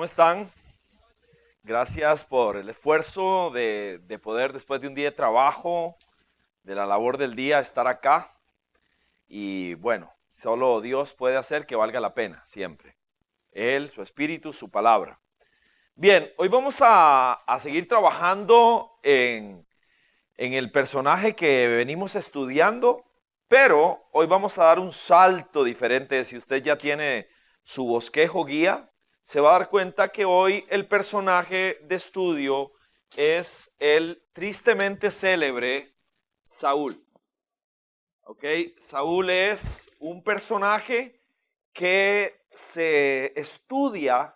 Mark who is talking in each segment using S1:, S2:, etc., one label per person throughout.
S1: están? Gracias por el esfuerzo de poder, después de un día de trabajo, de la labor del día, estar acá. Y bueno, solo Dios puede hacer que valga la pena, siempre. Él, su espíritu, su palabra. Bien, hoy vamos a seguir trabajando en el personaje que venimos estudiando, pero hoy vamos a dar un salto diferente. Si usted ya tiene su bosquejo guía, se va a dar cuenta que hoy el personaje de estudio es el tristemente célebre Saúl. ¿Ok? Saúl es un personaje que se estudia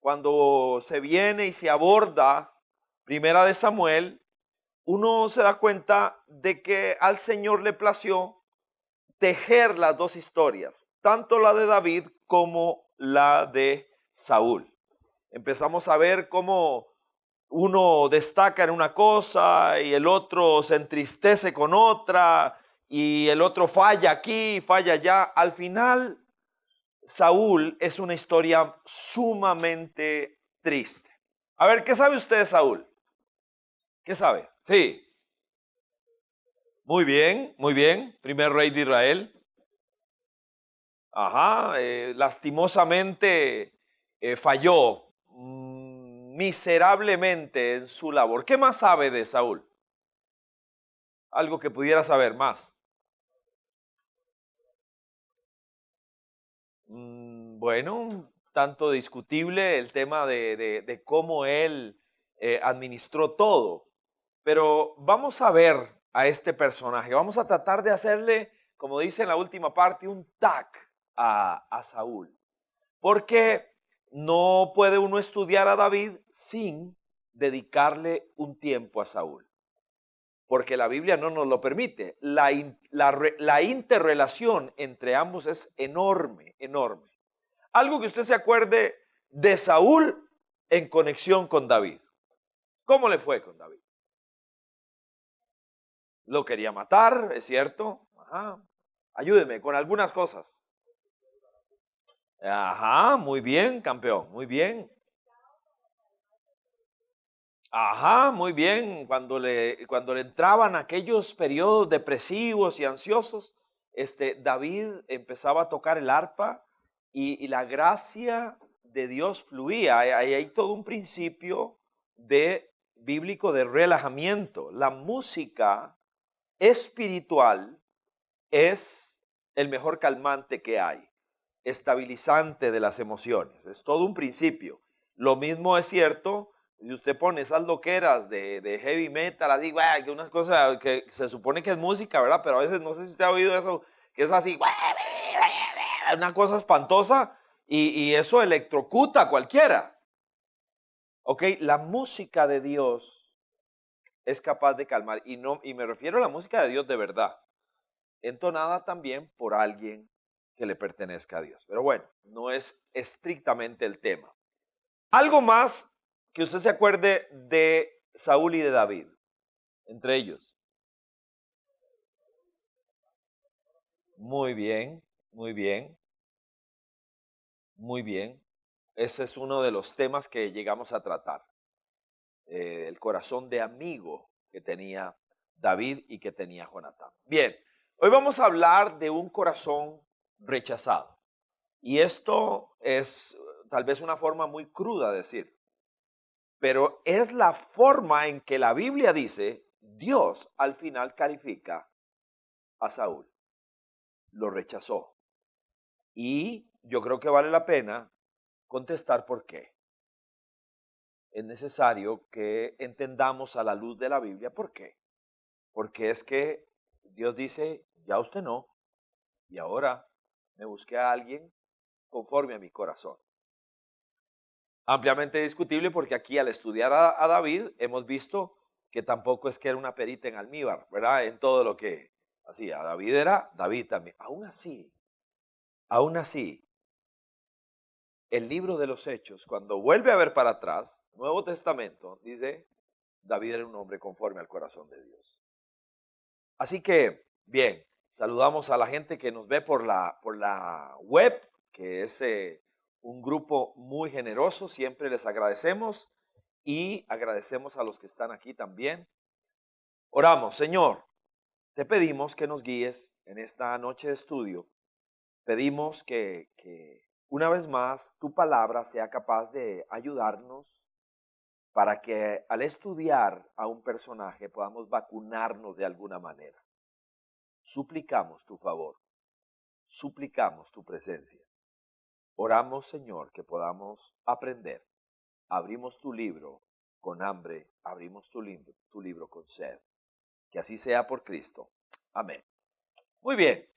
S1: cuando se viene y se aborda Primera de Samuel. Uno se da cuenta de que al Señor le plació tejer las dos historias, tanto la de David como la de Saúl. Empezamos a ver cómo uno destaca en una cosa y el otro se entristece con otra y el otro falla aquí, falla allá. Al final, Saúl es una historia sumamente triste. A ver, ¿qué sabe usted de Saúl? ¿Qué sabe? Sí. Muy bien, muy bien. Primer rey de Israel. Ajá, lastimosamente falló miserablemente en su labor. ¿Qué más sabe de Saúl? Algo que pudiera saber más. Bueno, tanto discutible el tema de cómo él administró todo. Pero vamos a ver a este personaje. Vamos a tratar de hacerle, como dice en la última parte, un tag a Saúl. Porque no puede uno estudiar a David sin dedicarle un tiempo a Saúl. Porque la Biblia no nos lo permite. La interrelación entre ambos es enorme, enorme. Algo que usted se acuerde de Saúl en conexión con David. ¿Cómo le fue con David? Lo quería matar, ¿es cierto? Ajá. Ayúdeme con algunas cosas. Ajá, muy bien, campeón, muy bien. Ajá, muy bien. Cuando le entraban aquellos periodos depresivos y ansiosos, David empezaba a tocar el arpa y la gracia de Dios fluía. Hay todo un principio bíblico de relajamiento. La música espiritual es el mejor calmante que hay, estabilizante de las emociones. Es todo un principio. Lo mismo es cierto si usted pone esas loqueras de heavy metal, así, que unas cosas que se supone que es música, ¿verdad? Pero a veces, no sé si usted ha oído eso, que es así, una cosa espantosa, y eso electrocuta a cualquiera. Ok, la música de Dios es capaz de calmar, y me refiero a la música de Dios de verdad, entonada también por alguien que le pertenezca a Dios. Pero bueno, no es estrictamente el tema. Algo más que usted se acuerde de Saúl y de David, entre ellos. Muy bien, muy bien, muy bien. Ese es uno de los temas que llegamos a tratar. El corazón de amigo que tenía David y que tenía Jonatán. Bien, hoy vamos a hablar de un corazón rechazado. Y esto es tal vez una forma muy cruda de decir, pero es la forma en que la Biblia dice, Dios al final califica a Saúl. Lo rechazó. Y yo creo que vale la pena contestar por qué. Es necesario que entendamos a la luz de la Biblia por qué. Porque es que Dios dice, ya usted no, y ahora me busqué a alguien conforme a mi corazón. Ampliamente discutible porque aquí al estudiar a David hemos visto que tampoco es que era una perita en almíbar, ¿verdad? En todo lo que hacía. David era David también. Aún así, el libro de los Hechos, cuando vuelve a ver para atrás, Nuevo Testamento, dice, David era un hombre conforme al corazón de Dios. Así que, bien, saludamos a la gente que nos ve por la web, que es un grupo muy generoso, siempre les agradecemos y agradecemos a los que están aquí también. Oramos, Señor, te pedimos que nos guíes en esta noche de estudio. Pedimos que una vez más tu palabra sea capaz de ayudarnos para que al estudiar a un personaje podamos vacunarnos de alguna manera. Suplicamos tu favor, suplicamos tu presencia. Oramos, Señor, que podamos aprender. Abrimos tu libro con hambre, abrimos tu libro con sed. Que así sea por Cristo. Amén. Muy bien,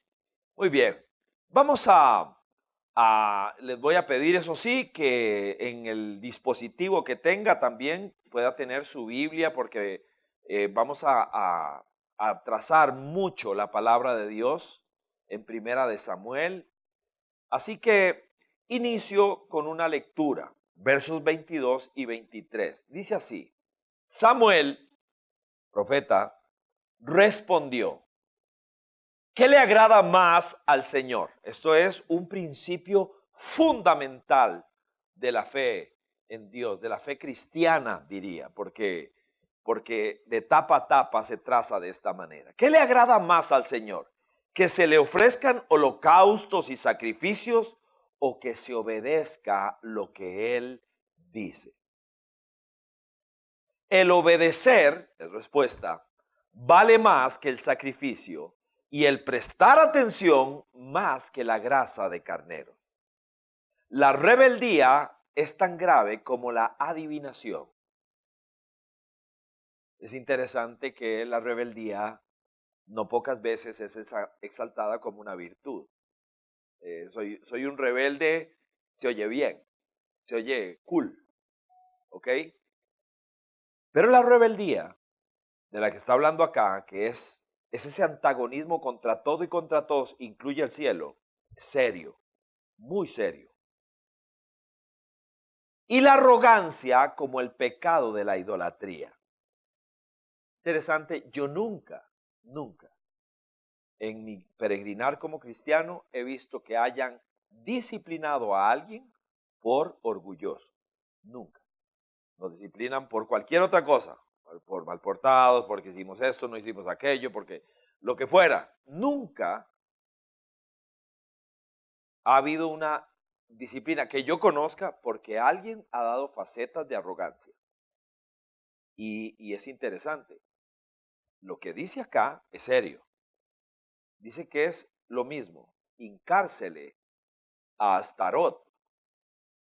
S1: muy bien. Vamos les voy a pedir, eso sí, que en el dispositivo que tenga también pueda tener su Biblia, porque vamos a trazar mucho la palabra de Dios en Primera de Samuel. Así que inicio con una lectura, versos 22 y 23. Dice así: Samuel, profeta, respondió: ¿qué le agrada más al Señor? Esto es un principio fundamental de la fe en Dios, de la fe cristiana, diría, porque de tapa a tapa se traza de esta manera. ¿Qué le agrada más al Señor? ¿Que se le ofrezcan holocaustos y sacrificios o que se obedezca lo que Él dice? El obedecer, es respuesta, vale más que el sacrificio, y el prestar atención más que la grasa de carneros. La rebeldía es tan grave como la adivinación. Es interesante que la rebeldía no pocas veces es exaltada como una virtud. Soy un rebelde, se oye bien, se oye cool, ¿ok? Pero la rebeldía de la que está hablando acá, que es ese antagonismo contra todo y contra todos, incluye el cielo, es serio, muy serio. Y la arrogancia como el pecado de la idolatría. Interesante, yo nunca en mi peregrinar como cristiano he visto que hayan disciplinado a alguien por orgulloso. Nunca. Nos disciplinan por cualquier otra cosa, por mal portados, porque hicimos esto, no hicimos aquello, porque lo que fuera. Nunca ha habido una disciplina que yo conozca porque alguien ha dado facetas de arrogancia. Y es interesante. Lo que dice acá es serio. Dice que es lo mismo hincársele a Astarot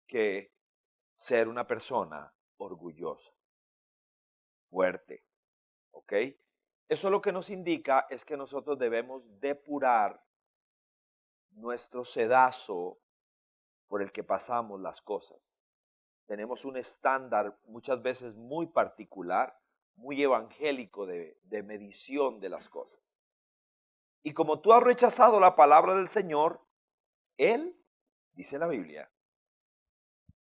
S1: que ser una persona orgullosa, fuerte. ¿Ok? Eso lo que nos indica es que nosotros debemos depurar nuestro sedazo por el que pasamos las cosas. Tenemos un estándar muchas veces muy particular, muy evangélico de medición de las cosas. Y como tú has rechazado la palabra del Señor, Él, dice la Biblia,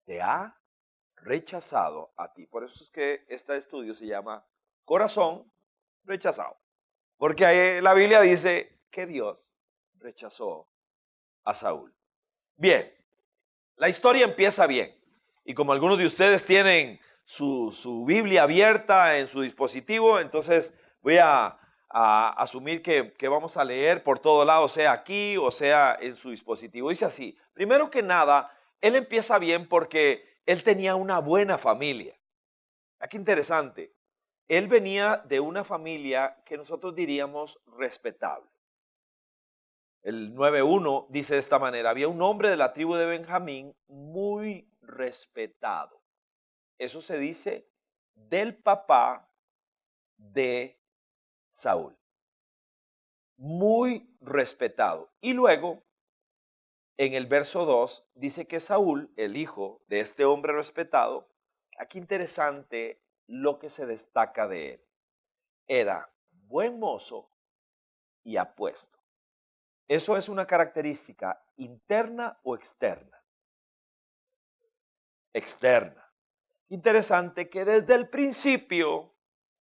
S1: te ha rechazado a ti. Por eso es que este estudio se llama Corazón Rechazado. Porque la Biblia dice que Dios rechazó a Saúl. Bien, la historia empieza bien. Y como algunos de ustedes tienen su Biblia abierta en su dispositivo, entonces voy a asumir que vamos a leer por todo lado, sea aquí o sea en su dispositivo. Dice así: primero que nada, él empieza bien porque él tenía una buena familia. Aquí interesante, él venía de una familia que nosotros diríamos respetable. El 9:1 dice de esta manera: había un hombre de la tribu de Benjamín muy respetado. Eso se dice del papá de Saúl. Muy respetado. Y luego, en el verso 2, dice que Saúl, el hijo de este hombre respetado, aquí interesante lo que se destaca de él. Era buen mozo y apuesto. ¿Eso es una característica interna o externa? Externa. Interesante que desde el principio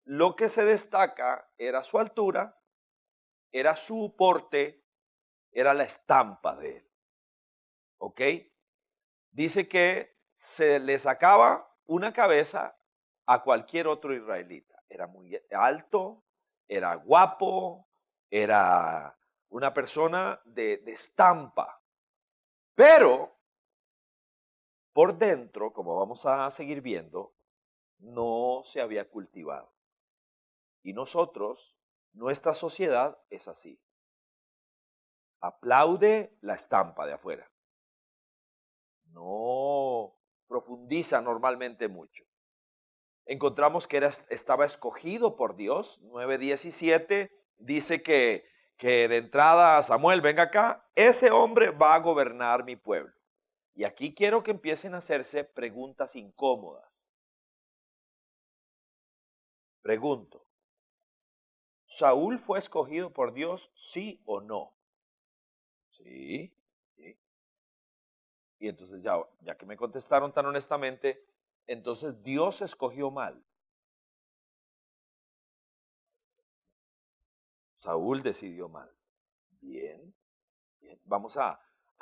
S1: lo que se destaca era su altura, era su porte, era la estampa de él. ¿Ok? dice que se le sacaba una cabeza a cualquier otro israelita. Era muy alto, era guapo, era una persona de estampa. Pero por dentro, como vamos a seguir viendo, no se había cultivado. Y nosotros, nuestra sociedad es así. Aplaude la estampa de afuera. No profundiza normalmente mucho. Encontramos que estaba escogido por Dios. 9:17 dice que de entrada, Samuel, venga acá, ese hombre va a gobernar mi pueblo. Y aquí quiero que empiecen a hacerse preguntas incómodas. Pregunto, ¿Saúl fue escogido por Dios, sí o no? Sí, sí. Y entonces ya que me contestaron tan honestamente, entonces Dios escogió mal. Saúl decidió mal. Bien, bien. Vamos a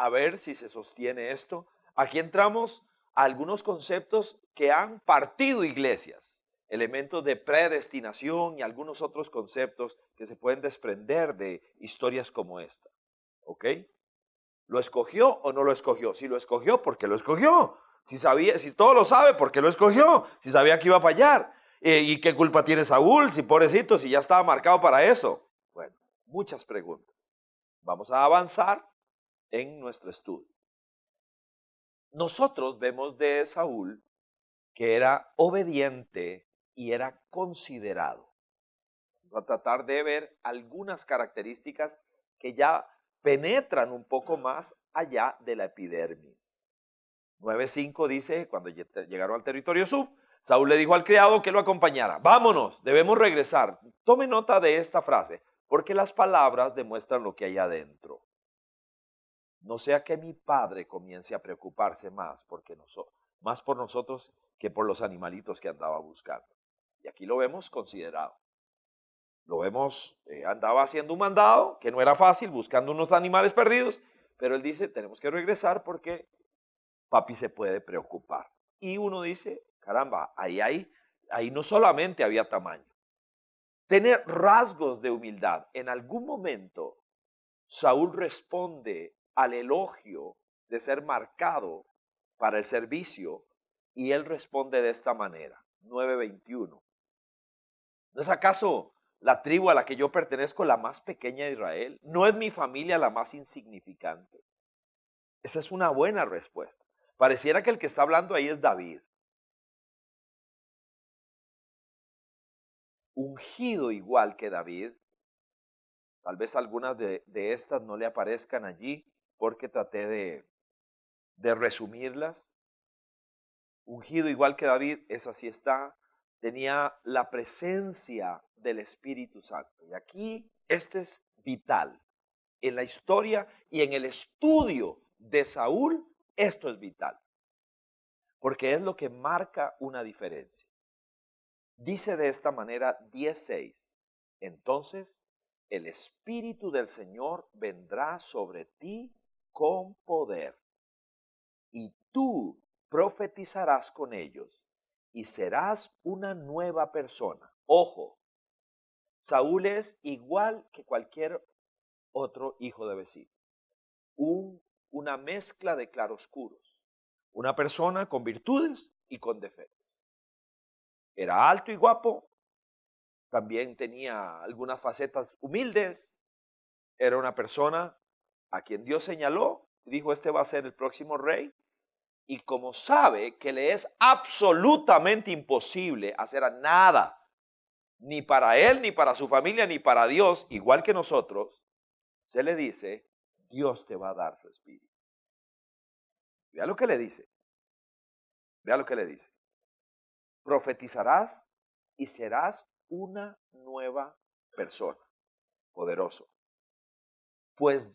S1: ver si se sostiene esto. Aquí entramos a algunos conceptos que han partido iglesias, elementos de predestinación y algunos otros conceptos que se pueden desprender de historias como esta. ¿Ok? ¿Lo escogió o no lo escogió? Si lo escogió, ¿por qué lo escogió? Si sabía, si todo lo sabe, ¿por qué lo escogió? Si sabía que iba a fallar. ¿Y qué culpa tiene Saúl? Si pobrecito, si ya estaba marcado para eso. Bueno, muchas preguntas. Vamos a avanzar en nuestro estudio. Nosotros vemos de Saúl que era obediente y era considerado. Vamos a tratar de ver algunas características que ya penetran un poco más allá de la epidermis. 9:5 dice, cuando llegaron al territorio sub, Saúl le dijo al criado que lo acompañara. Vámonos, debemos regresar. Tome nota de esta frase, porque las palabras demuestran lo que hay adentro. No sea que mi padre comience a preocuparse más por nosotros que por los animalitos que andaba buscando. Y aquí lo vemos considerado. Lo vemos, andaba haciendo un mandado que no era fácil, buscando unos animales perdidos, pero él dice, tenemos que regresar porque papi se puede preocupar. Y uno dice, caramba, ahí no solamente había tamaño. Tener rasgos de humildad. En algún momento, Saúl responde al elogio de ser marcado para el servicio y él responde de esta manera, 9:21. ¿No es acaso la tribu a la que yo pertenezco la más pequeña de Israel? ¿No es mi familia la más insignificante? Esa es una buena respuesta. Pareciera que el que está hablando ahí es David. Ungido igual que David. Tal vez algunas de estas no le aparezcan allí porque traté de resumirlas. Ungido igual que David, esa sí está. Tenía la presencia del Espíritu Santo. Y aquí este es vital. En la historia y en el estudio de Saúl, esto es vital. Porque es lo que marca una diferencia. Dice de esta manera 10:6. Entonces el Espíritu del Señor vendrá sobre ti con poder. Y tú profetizarás con ellos y serás una nueva persona. Ojo, Saúl es igual que cualquier otro hijo de vecino. Una mezcla de claroscuros. Una persona con virtudes y con defectos. Era alto y guapo. También tenía algunas facetas humildes. Era una persona a quien Dios señaló. Dijo, este va a ser el próximo rey. Y como sabe que le es absolutamente imposible hacer nada, ni para él, ni para su familia, ni para Dios, igual que nosotros, se le dice, Dios te va a dar su espíritu. Vea lo que le dice. Vea lo que le dice. Profetizarás y serás una nueva persona. Poderoso. Pues,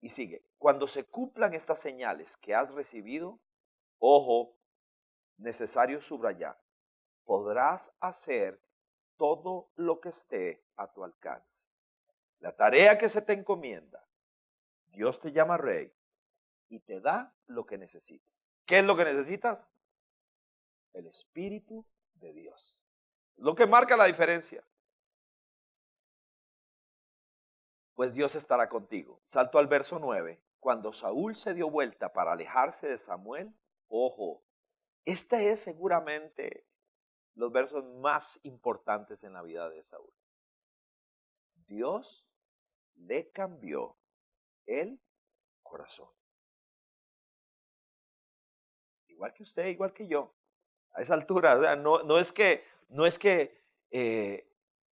S1: y sigue. Cuando se cumplan estas señales que has recibido, ojo, necesario subrayar, podrás hacer todo lo que esté a tu alcance. La tarea que se te encomienda, Dios te llama rey, y te da lo que necesitas. ¿Qué es lo que necesitas? El Espíritu de Dios. Lo que marca la diferencia. Pues Dios estará contigo. Salto al verso 9. Cuando Saúl se dio vuelta para alejarse de Samuel, ojo, este es seguramente los versos más importantes en la vida de Saúl. Dios le cambió el corazón. Igual que usted, igual que yo. A esa altura, o sea, no es que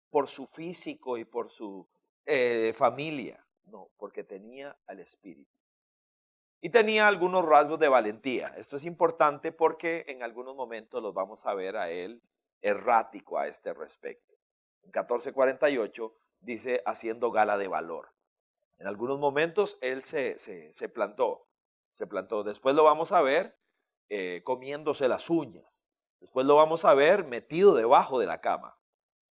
S1: por su físico y por su familia, no, porque tenía al Espíritu. Y tenía algunos rasgos de valentía. Esto es importante porque en algunos momentos los vamos a ver a él errático a este respecto. En 14:48 dice haciendo gala de valor. En algunos momentos él se plantó. Después lo vamos a ver comiéndose las uñas. Después lo vamos a ver metido debajo de la cama.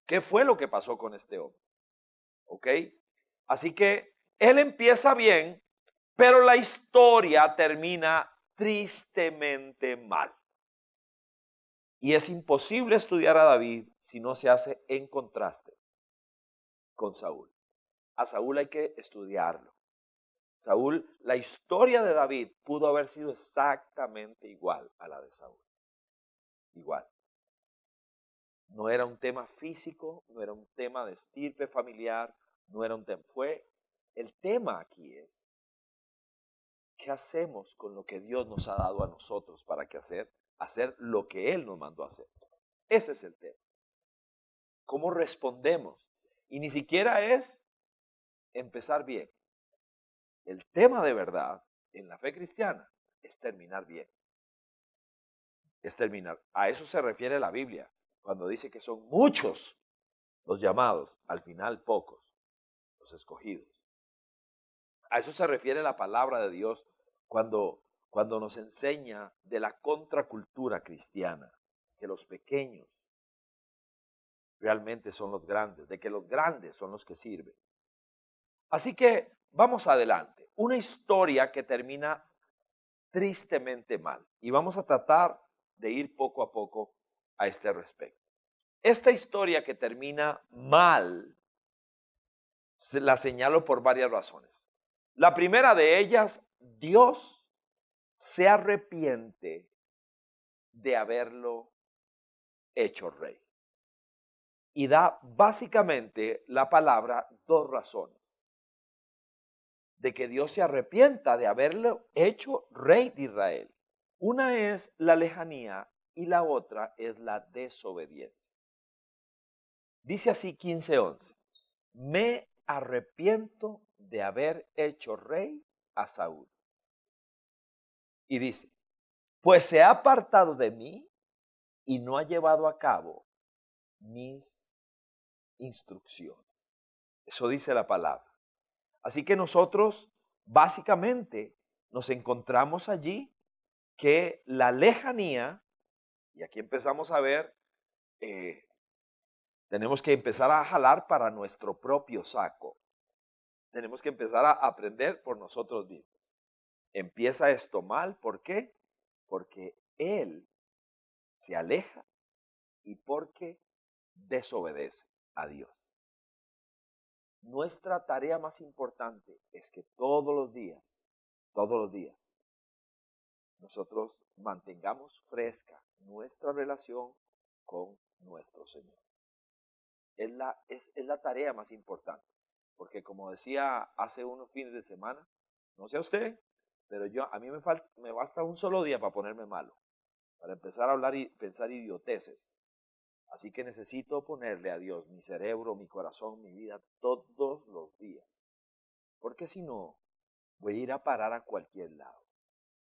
S1: ¿Qué fue lo que pasó con este hombre? ¿Ok? Así que él empieza bien, pero la historia termina tristemente mal. Y es imposible estudiar a David si no se hace en contraste con Saúl. A Saúl hay que estudiarlo. Saúl, la historia de David pudo haber sido exactamente igual a la de Saúl. Igual. No era un tema físico, no era un tema de estirpe familiar, no era un tema. El tema aquí es, ¿qué hacemos con lo que Dios nos ha dado a nosotros para que hacer lo que Él nos mandó a hacer? Ese es el tema. ¿Cómo respondemos? Y ni siquiera es empezar bien. El tema de verdad en la fe cristiana es terminar bien. Es terminar. A eso se refiere la Biblia, cuando dice que son muchos los llamados, al final pocos los escogidos. A eso se refiere la palabra de Dios cuando nos enseña de la contracultura cristiana, que los pequeños realmente son los grandes, de que los grandes son los que sirven. Así que vamos adelante. Una historia que termina tristemente mal. Y vamos a tratar de ir poco a poco a este respecto. Esta historia que termina mal, la señalo por varias razones. La primera de ellas, Dios se arrepiente de haberlo hecho rey. Y da básicamente la palabra dos razones de que Dios se arrepienta de haberlo hecho rey de Israel. Una es la lejanía y la otra es la desobediencia. Dice así 15:11. Me arrepiento de haber hecho rey a Saúl. Y dice, pues se ha apartado de mí y no ha llevado a cabo mis instrucciones. Eso dice la palabra. Así que nosotros básicamente nos encontramos allí que la lejanía, y aquí empezamos a ver, tenemos que empezar a jalar para nuestro propio saco. Tenemos que empezar a aprender por nosotros mismos. Empieza esto mal, ¿por qué? Porque él se aleja y porque desobedece a Dios. Nuestra tarea más importante es que todos los días, nosotros mantengamos fresca nuestra relación con nuestro Señor. Es la tarea más importante. Porque como decía hace unos fines de semana, no sé a usted, pero a mí me basta un solo día para ponerme malo, para empezar a hablar y pensar idioteces. Así que necesito ponerle a Dios mi cerebro, mi corazón, mi vida todos los días. Porque si no, voy a ir a parar a cualquier lado.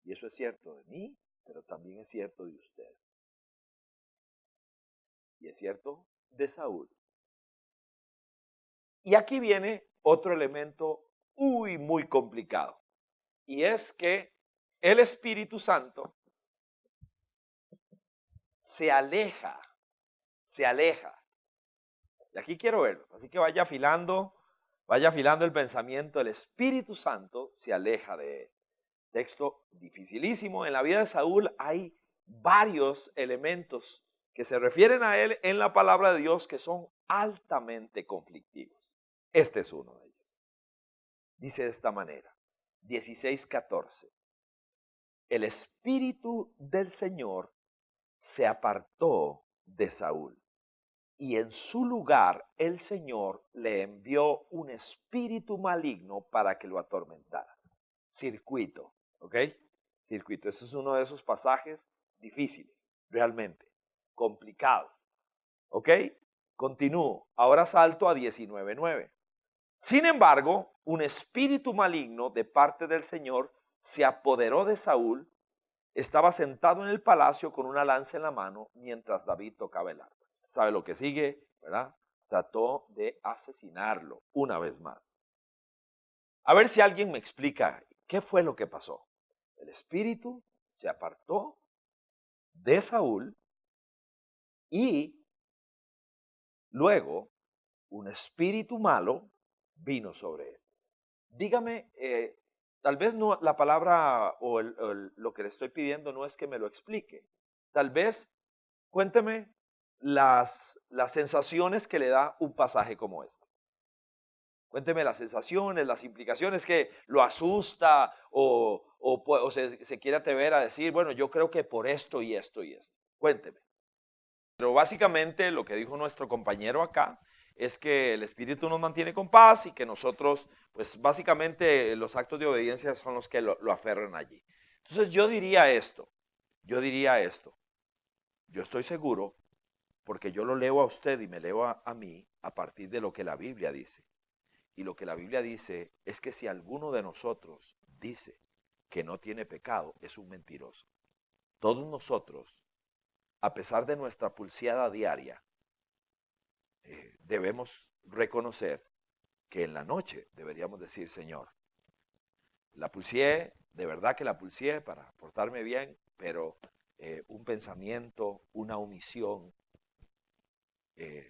S1: Y eso es cierto de mí, pero también es cierto de usted. Y es cierto de Saúl. Y aquí viene otro elemento muy complicado. Y es que el Espíritu Santo se aleja. Y aquí quiero verlos. Así que vaya afilando el pensamiento. El Espíritu Santo se aleja de él. Texto dificilísimo. En la vida de Saúl hay varios elementos que se refieren a él en la palabra de Dios que son altamente conflictivos. Este es uno de ellos. Dice de esta manera, 16:14. El espíritu del Señor se apartó de Saúl y en su lugar el Señor le envió un espíritu maligno para que lo atormentara. Circuito, ¿ok? Circuito. Ese es uno de esos pasajes difíciles, realmente, complicados, ¿ok? Continúo. Ahora salto a 19:9. Sin embargo, un espíritu maligno de parte del Señor se apoderó de Saúl. Estaba sentado en el palacio con una lanza en la mano mientras David tocaba el arpa. ¿Sabe lo que sigue? ¿Verdad? Trató de asesinarlo una vez más. A ver si alguien me explica qué fue lo que pasó. El espíritu se apartó de Saúl y luego un espíritu malo vino sobre él. Dígame, tal vez no, la palabra o lo que le estoy pidiendo no es que me lo explique. Tal vez cuénteme las sensaciones que le da un pasaje como este. Cuénteme las sensaciones, las implicaciones, que lo asusta o se quiere atrever a decir, bueno, yo creo que por esto y esto y esto. Cuénteme. Pero básicamente lo que dijo nuestro compañero acá es que el Espíritu nos mantiene con paz y que nosotros, pues básicamente los actos de obediencia son los que lo aferran allí. Entonces yo diría esto, yo estoy seguro, porque yo lo leo a usted y me leo a mí a partir de lo que la Biblia dice. Y lo que la Biblia dice es que si alguno de nosotros dice que no tiene pecado, es un mentiroso. Todos nosotros, a pesar de nuestra pulseada diaria, debemos reconocer que en la noche deberíamos decir, Señor, la pulseé, de verdad que la pulseé para portarme bien, pero un pensamiento, una omisión,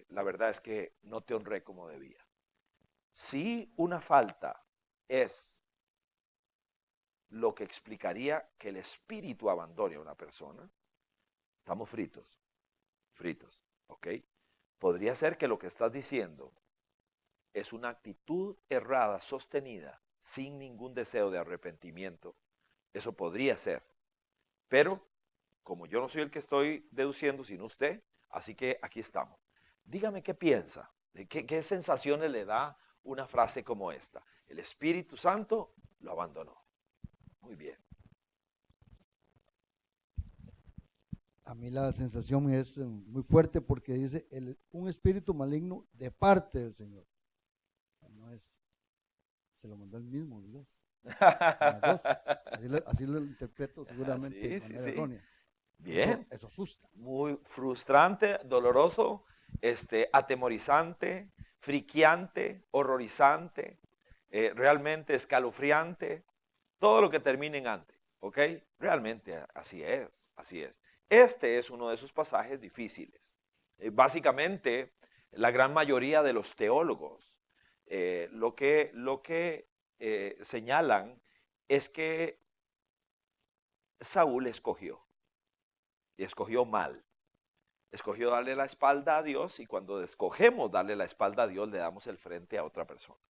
S1: la verdad es que no te honré como debía. Si una falta es lo que explicaría que el espíritu abandone a una persona, estamos fritos, ¿ok? Podría ser que lo que estás diciendo es una actitud errada, sostenida, sin ningún deseo de arrepentimiento. Eso podría ser. Pero, como yo no soy el que estoy deduciendo, sino usted, así que aquí estamos. Dígame qué piensa, qué sensaciones le da una frase como esta. El Espíritu Santo lo abandonó. Muy bien.
S2: A mí la sensación es muy fuerte porque dice un espíritu maligno de parte del Señor. No es, se lo mandó el mismo Dios. Así lo interpreto seguramente de manera errónea.
S1: Bien.
S2: Eso asusta.
S1: Muy frustrante, doloroso, atemorizante, friqueante, horrorizante, realmente escalofriante, todo lo que termine en ante, ¿ok? Realmente así es, así es. Este es uno de esos pasajes difíciles. Básicamente, la gran mayoría de los teólogos lo que señalan es que Saúl escogió, y escogió mal. Escogió darle la espalda a Dios, y cuando escogemos darle la espalda a Dios, le damos el frente a otra persona,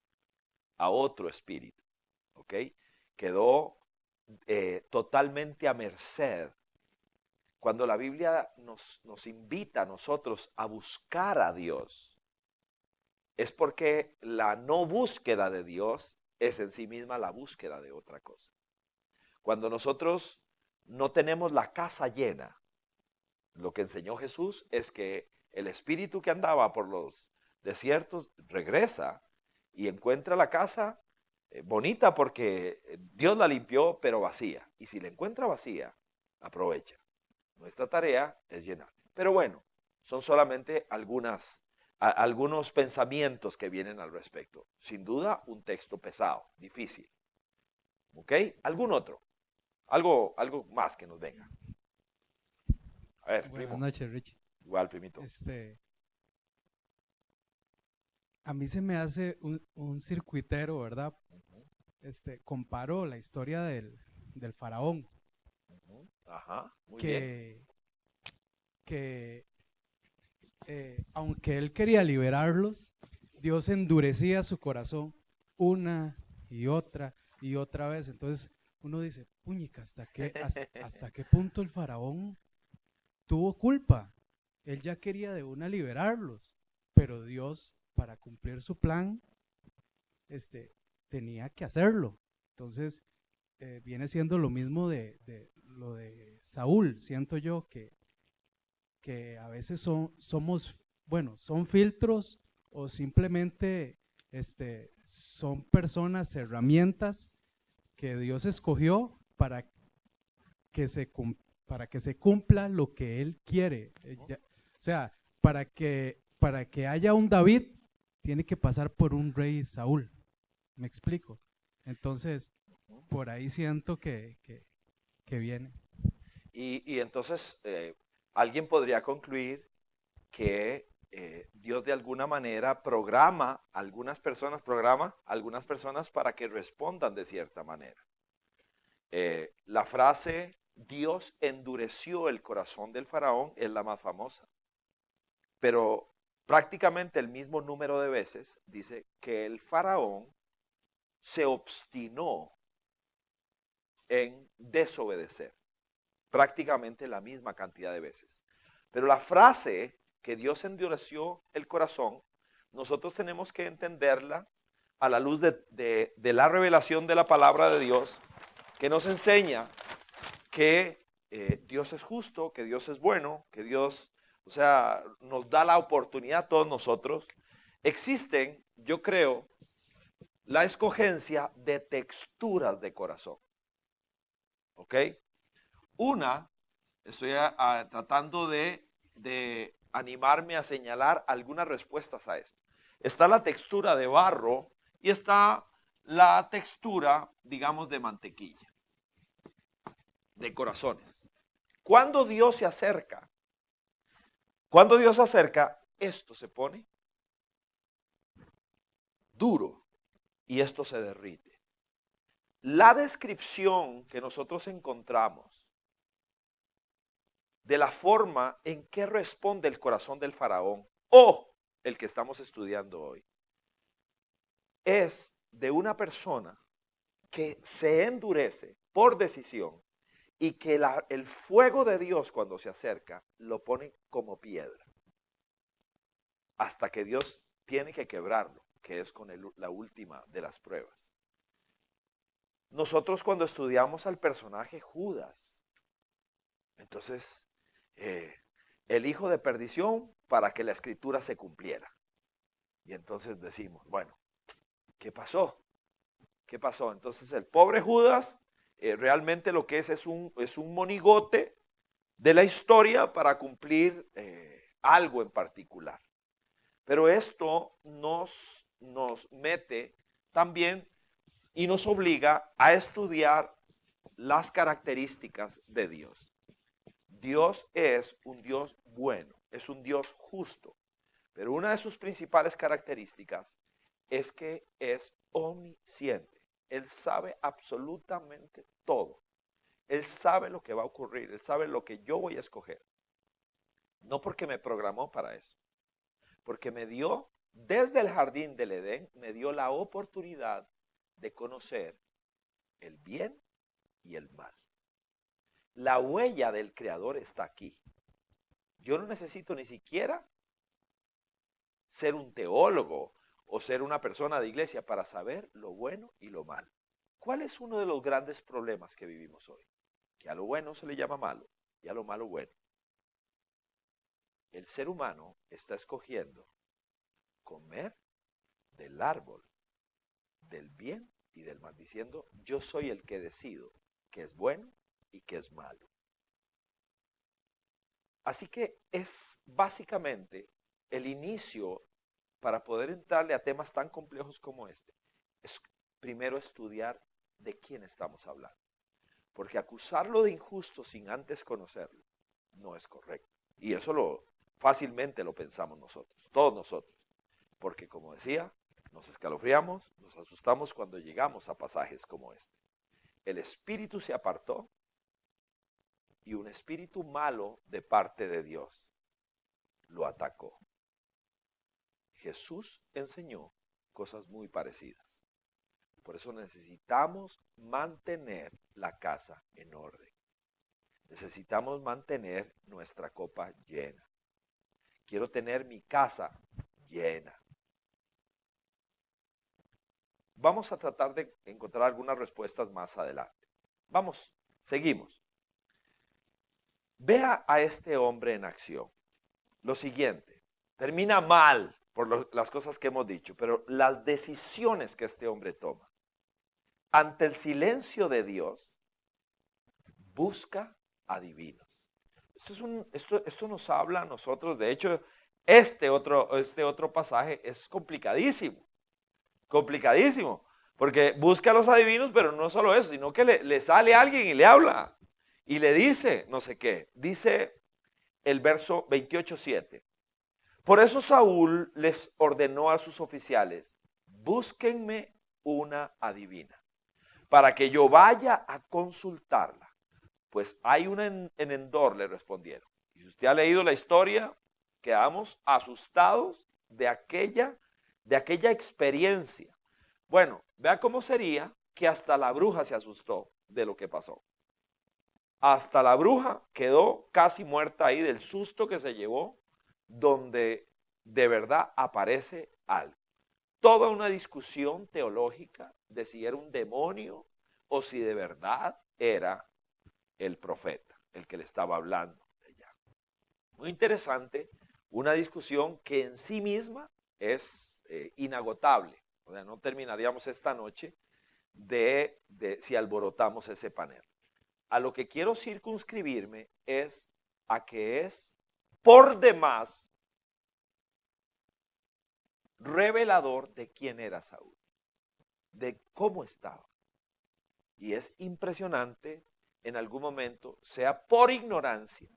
S1: a otro espíritu, ¿ok? Quedó totalmente a merced. Cuando la Biblia nos invita a nosotros a buscar a Dios, es porque la no búsqueda de Dios es en sí misma la búsqueda de otra cosa. Cuando nosotros no tenemos la casa llena, lo que enseñó Jesús es que el espíritu que andaba por los desiertos regresa y encuentra la casa bonita porque Dios la limpió, pero vacía. Y si la encuentra vacía, aprovecha. Nuestra tarea es llenar. Pero bueno, son solamente algunos pensamientos que vienen al respecto. Sin duda, un texto pesado, difícil. ¿Ok? ¿Algún otro? Algo más que nos venga. A ver,
S3: Buenas
S1: primo.
S3: noches, Richie.
S1: Igual, primito.
S3: A mí se me hace un circuitero, ¿verdad? Comparo la historia del faraón,
S1: Ajá, muy bien.
S3: que aunque él quería liberarlos, Dios endurecía su corazón una y otra vez. Entonces uno dice, puñica, ¿hasta qué punto el faraón tuvo culpa? Él ya quería de una liberarlos, pero Dios, para cumplir su plan, tenía que hacerlo. Entonces, viene siendo lo mismo de lo de Saúl. Siento yo que a veces son filtros o simplemente son personas, herramientas que Dios escogió que se, para que se cumpla lo que Él quiere. O sea, para que haya un David, tiene que pasar por un rey Saúl. ¿Me explico? Entonces, por ahí siento que viene.
S1: Y entonces alguien podría concluir que Dios de alguna manera programa a algunas personas para que respondan de cierta manera. La frase Dios endureció el corazón del faraón es la más famosa, pero prácticamente el mismo número de veces dice que el faraón se obstinó en desobedecer, prácticamente la misma cantidad de veces. Pero la frase que Dios endureció el corazón, nosotros tenemos que entenderla a la luz de la revelación de la palabra de Dios, que nos enseña que Dios es justo, que Dios es bueno, que Dios, o sea, nos da la oportunidad a todos nosotros. Existen, yo creo, la escogencia de texturas de corazón. ¿Ok? Una, estoy tratando de animarme a señalar algunas respuestas a esto. Está la textura de barro y está la textura, digamos, de mantequilla, de corazones. Cuando Dios se acerca, esto se pone duro y esto se derrite. La descripción que nosotros encontramos de la forma en que responde el corazón del faraón o el que estamos estudiando hoy es de una persona que se endurece por decisión y que el fuego de Dios cuando se acerca lo pone como piedra hasta que Dios tiene que quebrarlo, que es con la última de las pruebas. Nosotros cuando estudiamos al personaje Judas, entonces el hijo de perdición para que la escritura se cumpliera. Y entonces decimos, bueno, ¿qué pasó? ¿Qué pasó? Entonces el pobre Judas realmente lo que es un monigote de la historia para cumplir algo en particular. Pero esto nos mete también y nos obliga a estudiar las características de Dios. Dios es un Dios bueno, es un Dios justo, pero una de sus principales características es que es omnisciente. Él sabe absolutamente todo. Él sabe lo que va a ocurrir, Él sabe lo que yo voy a escoger. No porque me programó para eso, porque me dio, desde el jardín del Edén, me dio la oportunidad de conocer el bien y el mal. La huella del Creador está aquí. Yo no necesito ni siquiera ser un teólogo o ser una persona de iglesia para saber lo bueno y lo malo. ¿Cuál es uno de los grandes problemas que vivimos hoy? Que a lo bueno se le llama malo y a lo malo bueno. El ser humano está escogiendo comer del árbol del bien y del mal, diciendo yo soy el que decido qué es bueno y qué es malo. Así que es básicamente el inicio para poder entrarle a temas tan complejos como este. Es primero estudiar de quién estamos hablando. Porque acusarlo de injusto sin antes conocerlo no es correcto. Y eso fácilmente lo pensamos nosotros, todos nosotros. Porque como decía, nos escalofriamos, nos asustamos cuando llegamos a pasajes como este. el espíritu se apartó y un espíritu malo de parte de Dios lo atacó. Jesús enseñó cosas muy parecidas. Por eso necesitamos mantener la casa en orden. Necesitamos mantener nuestra copa llena. Quiero tener mi casa llena. Vamos a tratar de encontrar algunas respuestas más adelante. Vamos, seguimos. Vea a este hombre en acción. Lo siguiente, termina mal por las cosas que hemos dicho, pero las decisiones que este hombre toma. Ante el silencio de Dios, busca adivinos. Esto nos habla a nosotros. De hecho, este otro pasaje es complicadísimo. Complicadísimo. Porque busca a los adivinos, pero no solo eso, sino que le sale alguien y le habla. Y le dice no sé qué. Dice el verso 28:7. Por eso Saúl les ordenó a sus oficiales: búsquenme una adivina, para que yo vaya a consultarla. Pues hay una en Endor, le respondieron. Y si usted ha leído la historia, quedamos asustados de aquella experiencia. Bueno, vea cómo sería que hasta la bruja se asustó de lo que pasó. Hasta la bruja quedó casi muerta ahí del susto que se llevó, donde de verdad aparece algo. Toda una discusión teológica de si era un demonio o si de verdad era el profeta, el que le estaba hablando de allá. Muy interesante, una discusión que en sí misma es inagotable. O sea, no terminaríamos esta noche de si alborotamos ese panel. A lo que quiero circunscribirme es a que es por demás revelador de quién era Saúl, de cómo estaba. Y es impresionante en algún momento, sea por ignorancia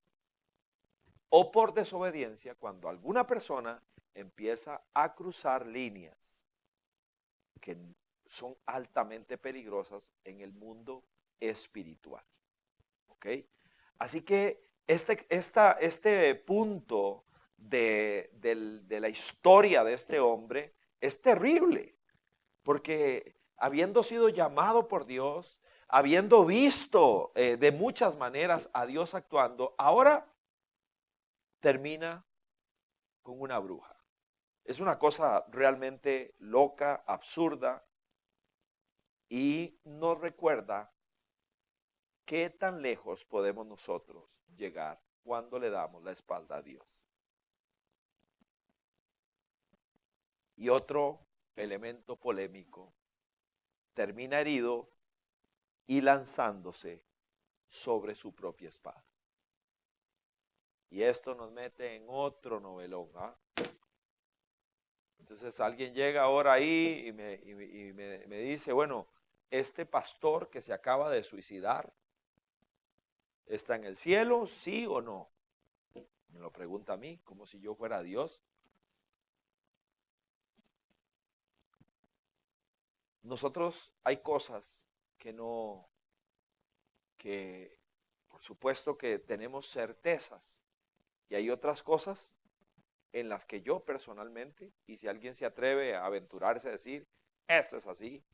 S1: o por desobediencia, cuando alguna persona empieza a cruzar líneas que son altamente peligrosas en el mundo espiritual. ¿Ok? Así que este punto de la historia de este hombre es terrible, porque habiendo sido llamado por Dios, habiendo visto de muchas maneras a Dios actuando, ahora termina con una bruja. Es una cosa realmente loca, absurda, y nos recuerda qué tan lejos podemos nosotros llegar cuando le damos la espalda a Dios. Y otro elemento polémico, termina herido y lanzándose sobre su propia espada. Y esto nos mete en otro novelón. Entonces alguien llega ahora ahí y me dice, bueno, este pastor que se acaba de suicidar, ¿está en el cielo, sí o no? Me lo pregunta a mí, como si yo fuera Dios. Nosotros hay cosas que por supuesto que tenemos certezas, y hay otras cosas en las que yo personalmente, y si alguien se atreve a aventurarse a decir, esto es así,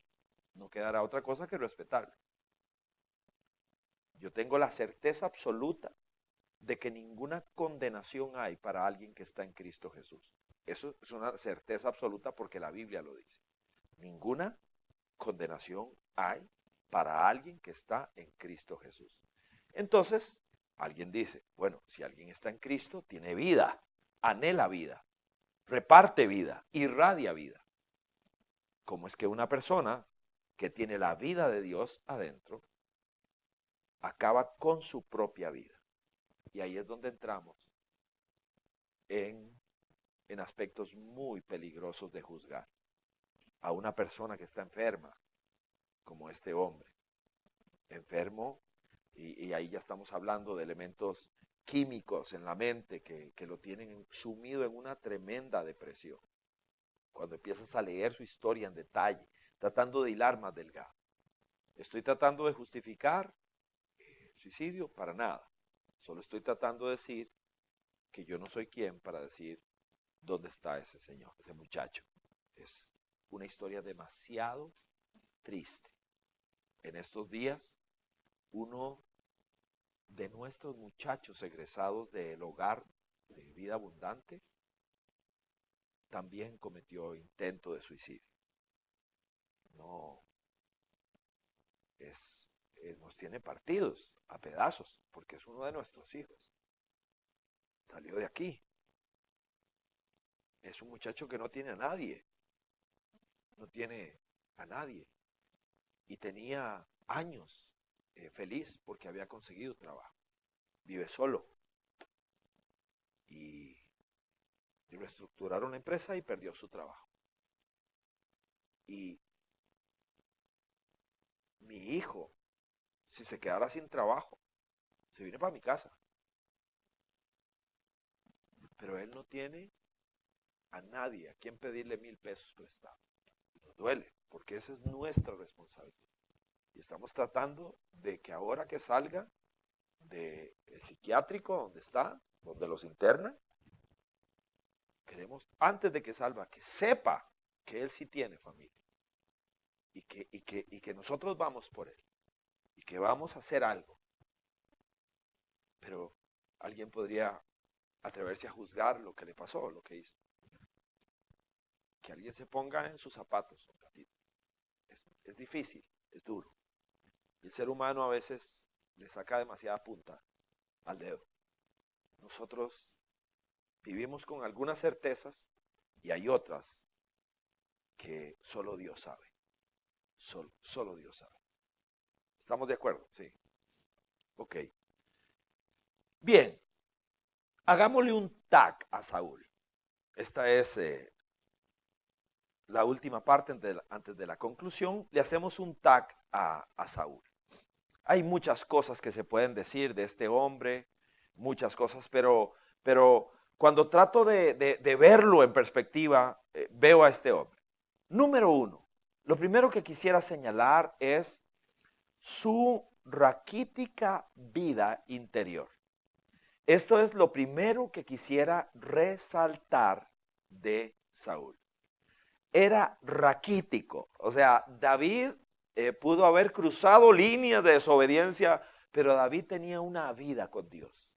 S1: no quedará otra cosa que respetarlo. Yo tengo la certeza absoluta de que ninguna condenación hay para alguien que está en Cristo Jesús. Eso es una certeza absoluta porque la Biblia lo dice. Ninguna condenación hay para alguien que está en Cristo Jesús. Entonces, alguien dice, bueno, si alguien está en Cristo, tiene vida, anhela vida, reparte vida, irradia vida. ¿Cómo es que una persona que tiene la vida de Dios adentro acaba con su propia vida? Y ahí es donde entramos en aspectos muy peligrosos de juzgar a una persona que está enferma, como este hombre, enfermo, y ahí ya estamos hablando de elementos químicos en la mente que lo tienen sumido en una tremenda depresión. Cuando empiezas a leer su historia en detalle, tratando de hilar más delgado, ¿Estoy tratando de justificar suicidio? Para nada. Solo estoy tratando de decir que yo no soy quien para decir dónde está ese señor, ese muchacho. Es una historia demasiado triste. En estos días, uno de nuestros muchachos egresados del hogar de vida abundante también cometió intento de suicidio. No, nos tiene partidos a pedazos, porque es uno de nuestros hijos. Salió de aquí. Es un muchacho que no tiene a nadie. No tiene a nadie. Y tenía años feliz porque había conseguido trabajo. Vive solo. Y reestructuraron la empresa y perdió su trabajo. Y mi hijo, si se quedara sin trabajo, se viene para mi casa. Pero él no tiene a nadie a quien pedirle 1,000 pesos prestados. Nos duele, porque esa es nuestra responsabilidad. Y estamos tratando de que ahora que salga del psiquiátrico donde está, donde los internan, queremos, antes de que salga, que sepa que él sí tiene familia. Y que nosotros vamos por él. Y que vamos a hacer algo. Pero alguien podría atreverse a juzgar lo que le pasó, lo que hizo. Que alguien se ponga en sus zapatos un ratito. Es difícil, es duro. El ser humano a veces le saca demasiada punta al dedo. Nosotros vivimos con algunas certezas y hay otras que solo Dios sabe. Solo Dios sabe. ¿Estamos de acuerdo? Sí. Ok. Bien. Hagámosle un tag a Saúl. Esta es la última parte antes de la conclusión. Le hacemos un tag a Saúl. Hay muchas cosas que se pueden decir de este hombre, muchas cosas, pero cuando trato de verlo en perspectiva, veo a este hombre. Número uno, lo primero que quisiera señalar es su raquítica vida interior. Esto es lo primero que quisiera resaltar de Saúl. Era raquítico, o sea, David pudo haber cruzado líneas de desobediencia, pero David tenía una vida con Dios.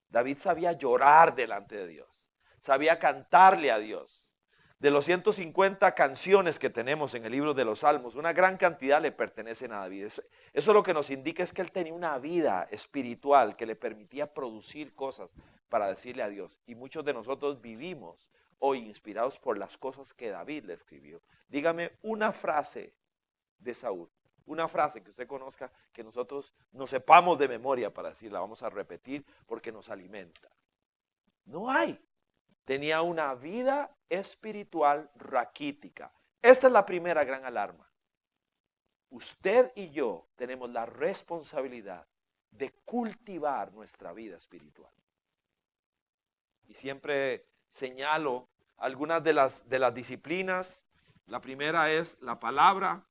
S1: David sabía llorar delante de Dios, sabía cantarle a Dios. De los 150 canciones que tenemos en el libro de los Salmos, una gran cantidad le pertenecen a David. Eso lo que nos indica es que él tenía una vida espiritual que le permitía producir cosas para decirle a Dios. Y muchos de nosotros vivimos hoy inspirados por las cosas que David le escribió. Dígame una frase de Saúl, una frase que usted conozca, que nosotros nos sepamos de memoria para decirla, vamos a repetir porque nos alimenta. No hay. Tenía una vida espiritual raquítica. Esta es la primera gran alarma. Usted y yo tenemos la responsabilidad de cultivar nuestra vida espiritual. Y siempre señalo algunas de las disciplinas. La primera es la palabra.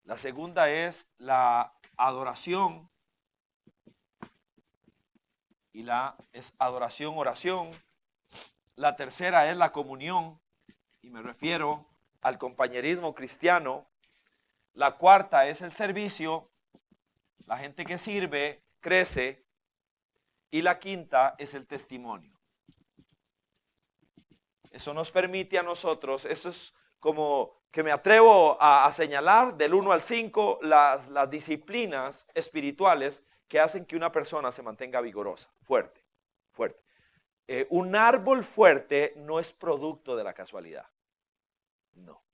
S1: La segunda es la adoración. Y es adoración, oración. La tercera es la comunión, y me refiero al compañerismo cristiano. La cuarta es el servicio. La gente que sirve crece. Y la quinta es el testimonio. Eso nos permite a nosotros, eso es como que me atrevo a señalar del 1 al 5 las disciplinas espirituales que hacen que una persona se mantenga vigorosa, fuerte. Un árbol fuerte no es producto de la casualidad. No.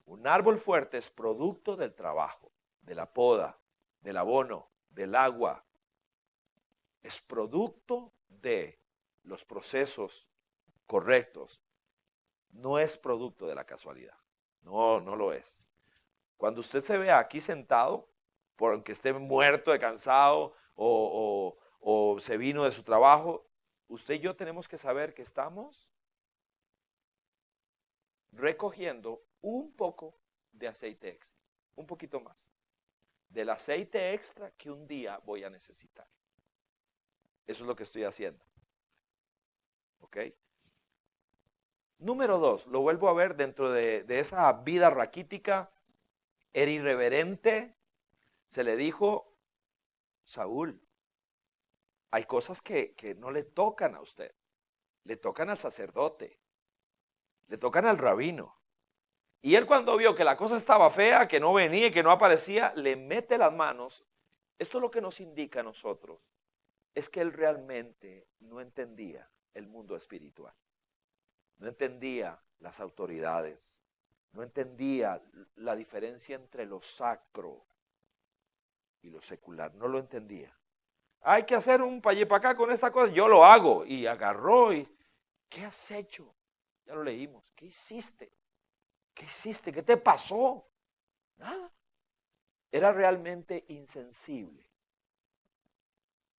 S1: Un árbol fuerte es producto del trabajo, de la poda, del abono, del agua. Es producto de los procesos correctos. No es producto de la casualidad. No lo es. Cuando usted se ve aquí sentado, porque esté muerto de cansado o se vino de su trabajo, usted y yo tenemos que saber que estamos recogiendo un poco de aceite extra, un poquito más, del aceite extra que un día voy a necesitar. Eso es lo que estoy haciendo. ¿Ok? Número 2, lo vuelvo a ver dentro de esa vida raquítica, era irreverente. Se le dijo, Saúl, hay cosas que no le tocan a usted, le tocan al sacerdote, le tocan al rabino. Y él cuando vio que la cosa estaba fea, que no venía y que no aparecía, le mete las manos. Esto es lo que nos indica a nosotros, es que él realmente no entendía el mundo espiritual. No entendía las autoridades, no entendía la diferencia entre lo sacro y lo secular, no lo entendía. Hay que hacer un payé para acá con esta cosa, yo lo hago. Y agarró y, ¿qué has hecho? Ya lo leímos, ¿qué hiciste? ¿Qué hiciste? ¿Qué te pasó? Nada. Era realmente insensible.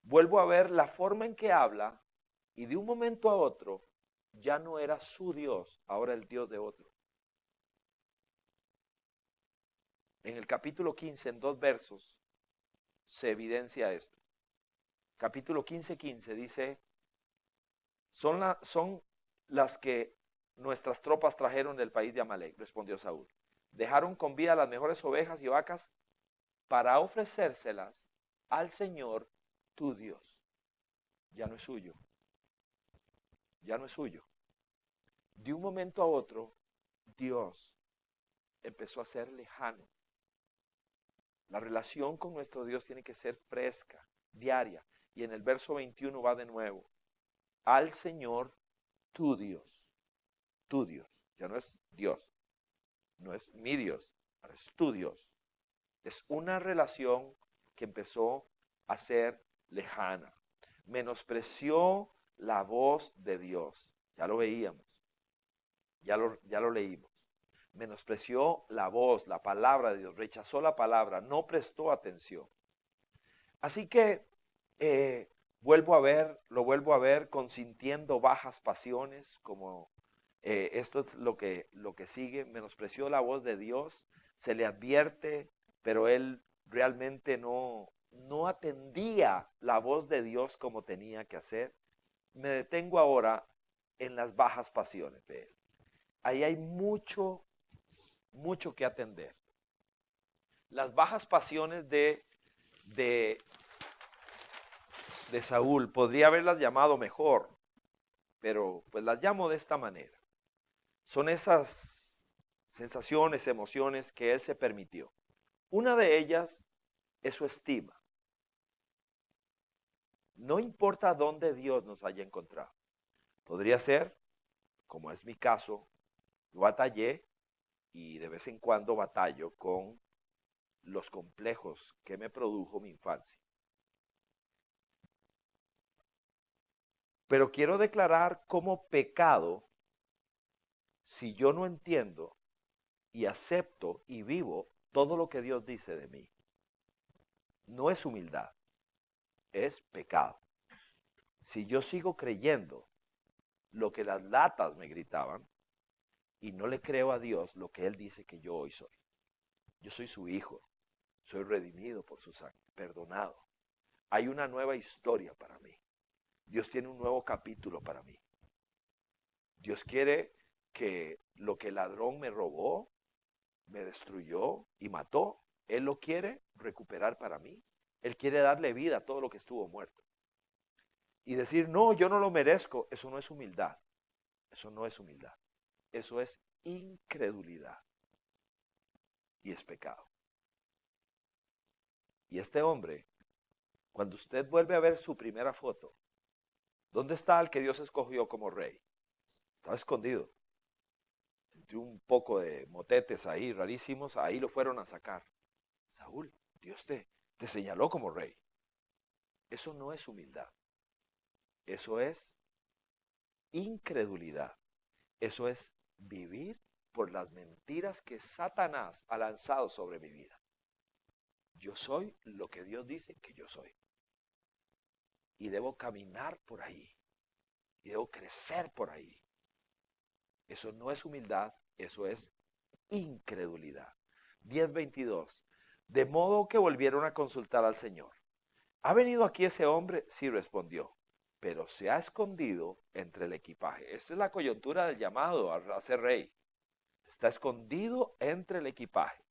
S1: Vuelvo a ver la forma en que habla y de un momento a otro ya no era su Dios, ahora el Dios de otro. En el capítulo 15, en 2 versos, se evidencia esto. Capítulo 15:15 dice, son las que nuestras tropas trajeron del país de Amalek, respondió Saúl. Dejaron con vida las mejores ovejas y vacas para ofrecérselas al Señor tu Dios. Ya no es suyo. Ya no es suyo. De un momento a otro, Dios empezó a ser lejano. La relación con nuestro Dios tiene que ser fresca, diaria. Y en el verso 21 va de nuevo. Al Señor tu Dios. Tu Dios. Ya no es Dios. No es mi Dios. Ahora es tu Dios. Es una relación que empezó a ser lejana. Menospreció la voz de Dios. Ya lo veíamos. Ya lo leímos. Menospreció la voz, la palabra de Dios. Rechazó la palabra. No prestó atención. Así que lo vuelvo a ver consintiendo bajas pasiones, como esto es lo que sigue. Menospreció la voz de Dios. Se le advierte, pero él realmente no atendía la voz de Dios como tenía que hacer. Me detengo ahora en las bajas pasiones de él. Ahí hay mucho que atender. Las bajas pasiones de Saúl, podría haberlas llamado mejor, pero pues las llamo de esta manera. Son esas sensaciones, emociones que él se permitió. Una de ellas es su estima. No importa dónde Dios nos haya encontrado. Podría ser, como es mi caso, yo batallé y de vez en cuando batallo con los complejos que me produjo mi infancia. Pero quiero declarar como pecado si yo no entiendo y acepto y vivo todo lo que Dios dice de mí. No es humildad, es pecado. Si yo sigo creyendo lo que las latas me gritaban y no le creo a Dios lo que Él dice que yo hoy soy. Yo soy su hijo, soy redimido por su sangre, perdonado. Hay una nueva historia para mí. Dios tiene un nuevo capítulo para mí. Dios quiere que lo que el ladrón me robó, me destruyó y mató, Él lo quiere recuperar para mí. Él quiere darle vida a todo lo que estuvo muerto. Y decir, no, yo no lo merezco, eso no es humildad. Eso no es humildad. Eso es incredulidad. Y es pecado. Y este hombre, cuando usted vuelve a ver su primera foto, ¿dónde está el que Dios escogió como rey? Estaba escondido. Entre un poco de motetes ahí rarísimos, ahí lo fueron a sacar. Saúl, Dios te señaló como rey. Eso no es humildad. Eso es incredulidad. Eso es vivir por las mentiras que Satanás ha lanzado sobre mi vida. Yo soy lo que Dios dice que yo soy. Y debo caminar por ahí. Y debo crecer por ahí. Eso no es humildad, eso es incredulidad. 10:22. De modo que volvieron a consultar al Señor. ¿Ha venido aquí ese hombre? Sí, respondió, pero se ha escondido entre el equipaje. Esta es la coyuntura del llamado a ser rey. Está escondido entre el equipaje.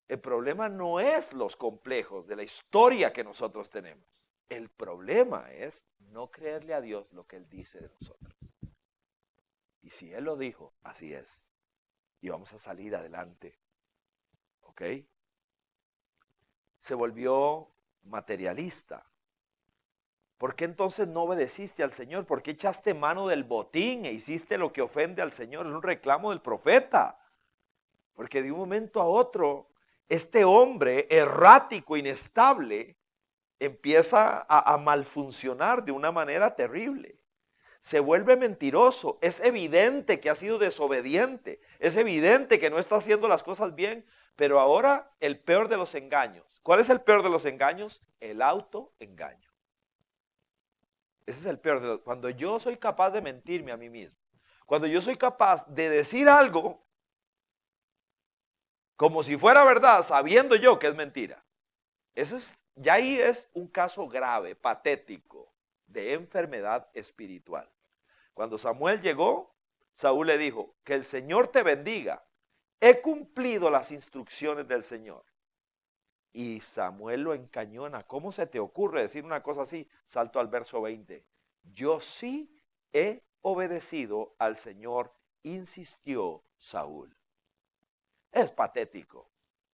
S1: El problema no es los complejos de la historia que nosotros tenemos. El problema es no creerle a Dios lo que Él dice de nosotros. Y si Él lo dijo, así es. Y vamos a salir adelante. ¿Ok? Se volvió materialista. ¿Por qué entonces no obedeciste al Señor? ¿Por qué echaste mano del botín e hiciste lo que ofende al Señor? Es un reclamo del profeta. Porque de un momento a otro, este hombre errático, inestable, empieza a malfuncionar de una manera terrible. Se vuelve mentiroso. Es evidente que ha sido desobediente. Es evidente que no está haciendo las cosas bien. Pero ahora el peor de los engaños. ¿Cuál es el peor de los engaños? El autoengaño. Ese es el peor de los. Cuando yo soy capaz de mentirme a mí mismo. Cuando yo soy capaz de decir algo como si fuera verdad, sabiendo yo que es mentira. Ya ahí es un caso grave, patético, de enfermedad espiritual. Cuando Samuel llegó, Saúl le dijo, que el Señor te bendiga. He cumplido las instrucciones del Señor. Y Samuel lo encañona. ¿Cómo se te ocurre decir una cosa así? Salto al verso 20. Yo sí he obedecido al Señor, insistió Saúl. Es patético.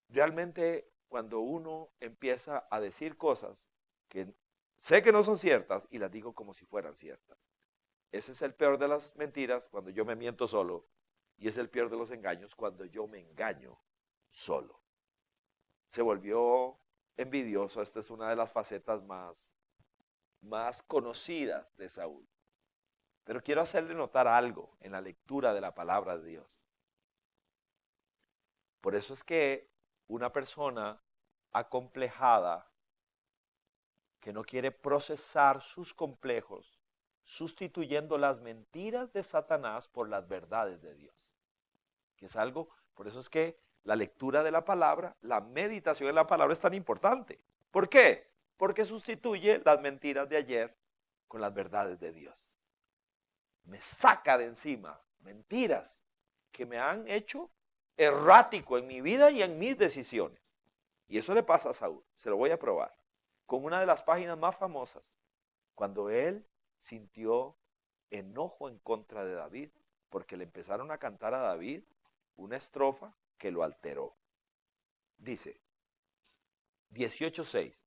S1: Realmente cuando uno empieza a decir cosas que sé que no son ciertas y las digo como si fueran ciertas. Ese es el peor de las mentiras, cuando yo me miento solo. Y es el peor de los engaños, cuando yo me engaño solo. Se volvió envidioso. Esta es una de las facetas más conocidas de Saúl. Pero quiero hacerle notar algo en la lectura de la palabra de Dios. Por eso es que una persona acomplejada, que no quiere procesar sus complejos, sustituyendo las mentiras de Satanás por las verdades de Dios. Que es algo, por eso es que la lectura de la palabra, la meditación en la palabra es tan importante. ¿Por qué? Porque sustituye las mentiras de ayer con las verdades de Dios. Me saca de encima mentiras que me han hecho errático en mi vida y en mis decisiones. Y eso le pasa a Saúl, se lo voy a probar, con una de las páginas más famosas, cuando él sintió enojo en contra de David, porque le empezaron a cantar a David una estrofa que lo alteró. Dice, 18:6.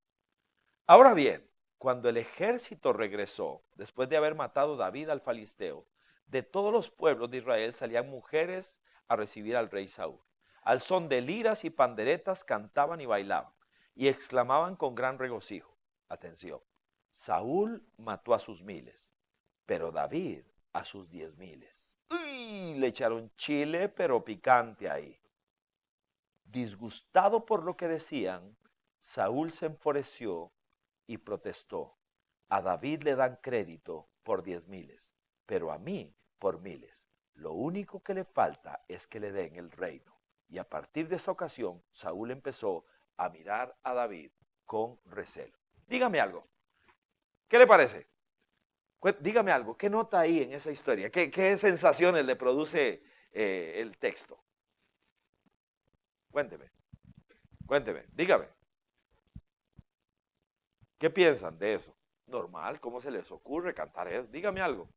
S1: Ahora bien, cuando el ejército regresó, después de haber matado David al filisteo, de todos los pueblos de Israel salían mujeres a recibir al rey Saúl. Al son de liras y panderetas cantaban y bailaban, y exclamaban con gran regocijo. Atención, Saúl mató a sus 1000, pero David a sus 10,000. ¡Uy! Le echaron chile, pero picante ahí. Disgustado por lo que decían, Saúl se enfureció y protestó. A David le dan crédito por 10,000, pero a mí por 1000. Lo único que le falta es que le den el reino. Y a partir de esa ocasión, Saúl empezó a mirar a David con recelo. Dígame algo. ¿Qué le parece? Dígame algo. ¿Qué nota ahí en esa historia? ¿Qué sensaciones le produce el texto? Cuénteme. Dígame. ¿Qué piensan de eso? Normal, ¿cómo se les ocurre cantar eso? Dígame algo.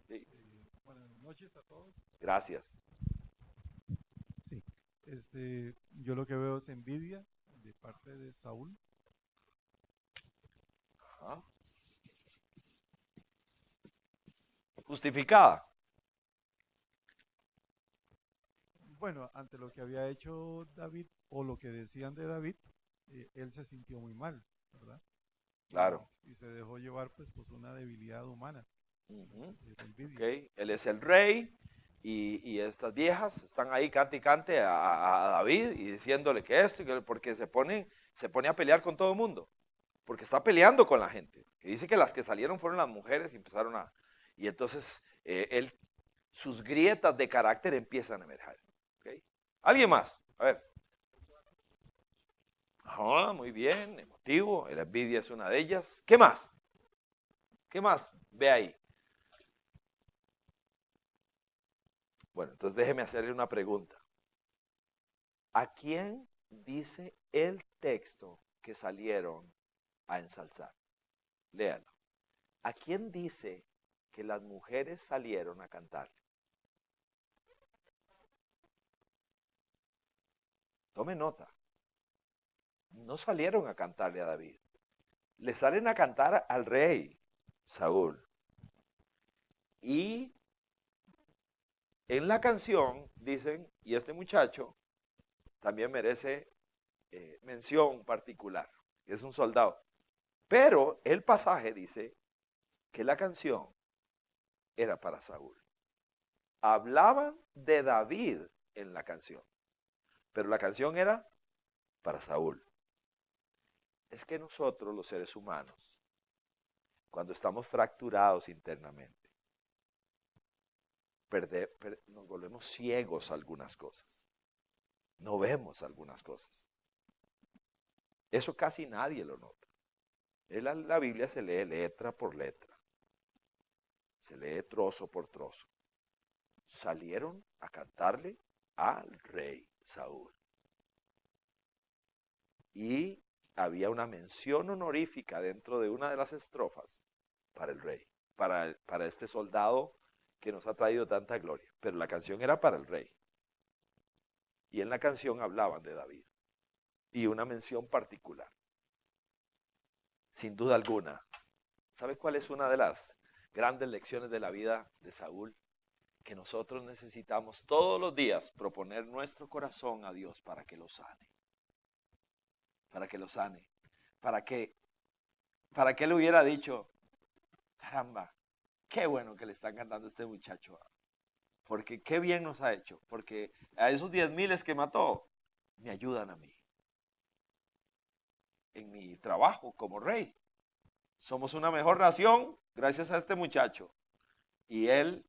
S1: Sí.
S4: Buenas noches a todos.
S1: Gracias.
S4: Sí, yo lo que veo es envidia de parte de Saúl.
S1: Ajá. Justificada.
S4: Bueno, ante lo que había hecho David o lo que decían de David, él se sintió muy mal, ¿verdad?
S1: Claro.
S4: Y se dejó llevar pues una debilidad humana. De envidia.
S1: Okay. Él es el rey y estas viejas están ahí cante y cante a David y diciéndole que esto, porque se pone a pelear con todo el mundo, porque está peleando con la gente, que dice que las que salieron fueron las mujeres y empezaron y entonces sus grietas de carácter empiezan a emerger. ¿Okay? ¿Alguien más? A ver. Ajá, muy bien, emotivo. La envidia es una de ellas. ¿Qué más? ¿Qué más? Ve ahí. Bueno, entonces déjeme hacerle una pregunta. ¿A quién dice el texto que salieron a ensalzar? Léalo. ¿A quién dice que las mujeres salieron a cantar? Tome nota. No salieron a cantarle a David. Le salen a cantar al rey Saúl. Y en la canción dicen, y este muchacho también merece mención particular, que es un soldado. Pero el pasaje dice que la canción era para Saúl. Hablaban de David en la canción, pero la canción era para Saúl. Es que nosotros, los seres humanos, cuando estamos fracturados internamente, nos volvemos ciegos a algunas cosas. No vemos algunas cosas. Eso casi nadie lo nota. En la Biblia se lee letra por letra. Se lee trozo por trozo. Salieron a cantarle al rey Saúl. Y había una mención honorífica dentro de una de las estrofas para el rey, para este soldado que nos ha traído tanta gloria. Pero la canción era para el rey. Y en la canción hablaban de David. Y una mención particular. Sin duda alguna. ¿Sabe cuál es una de las grandes lecciones de la vida de Saúl? Que nosotros necesitamos todos los días proponer nuestro corazón a Dios para que lo sane. Para que lo sane. Para que él hubiera dicho, caramba, qué bueno que le están cantando a este muchacho. Porque qué bien nos ha hecho. Porque a esos 10,000 que mató, me ayudan a mí. En mi trabajo como rey. Somos una mejor nación gracias a este muchacho. Y él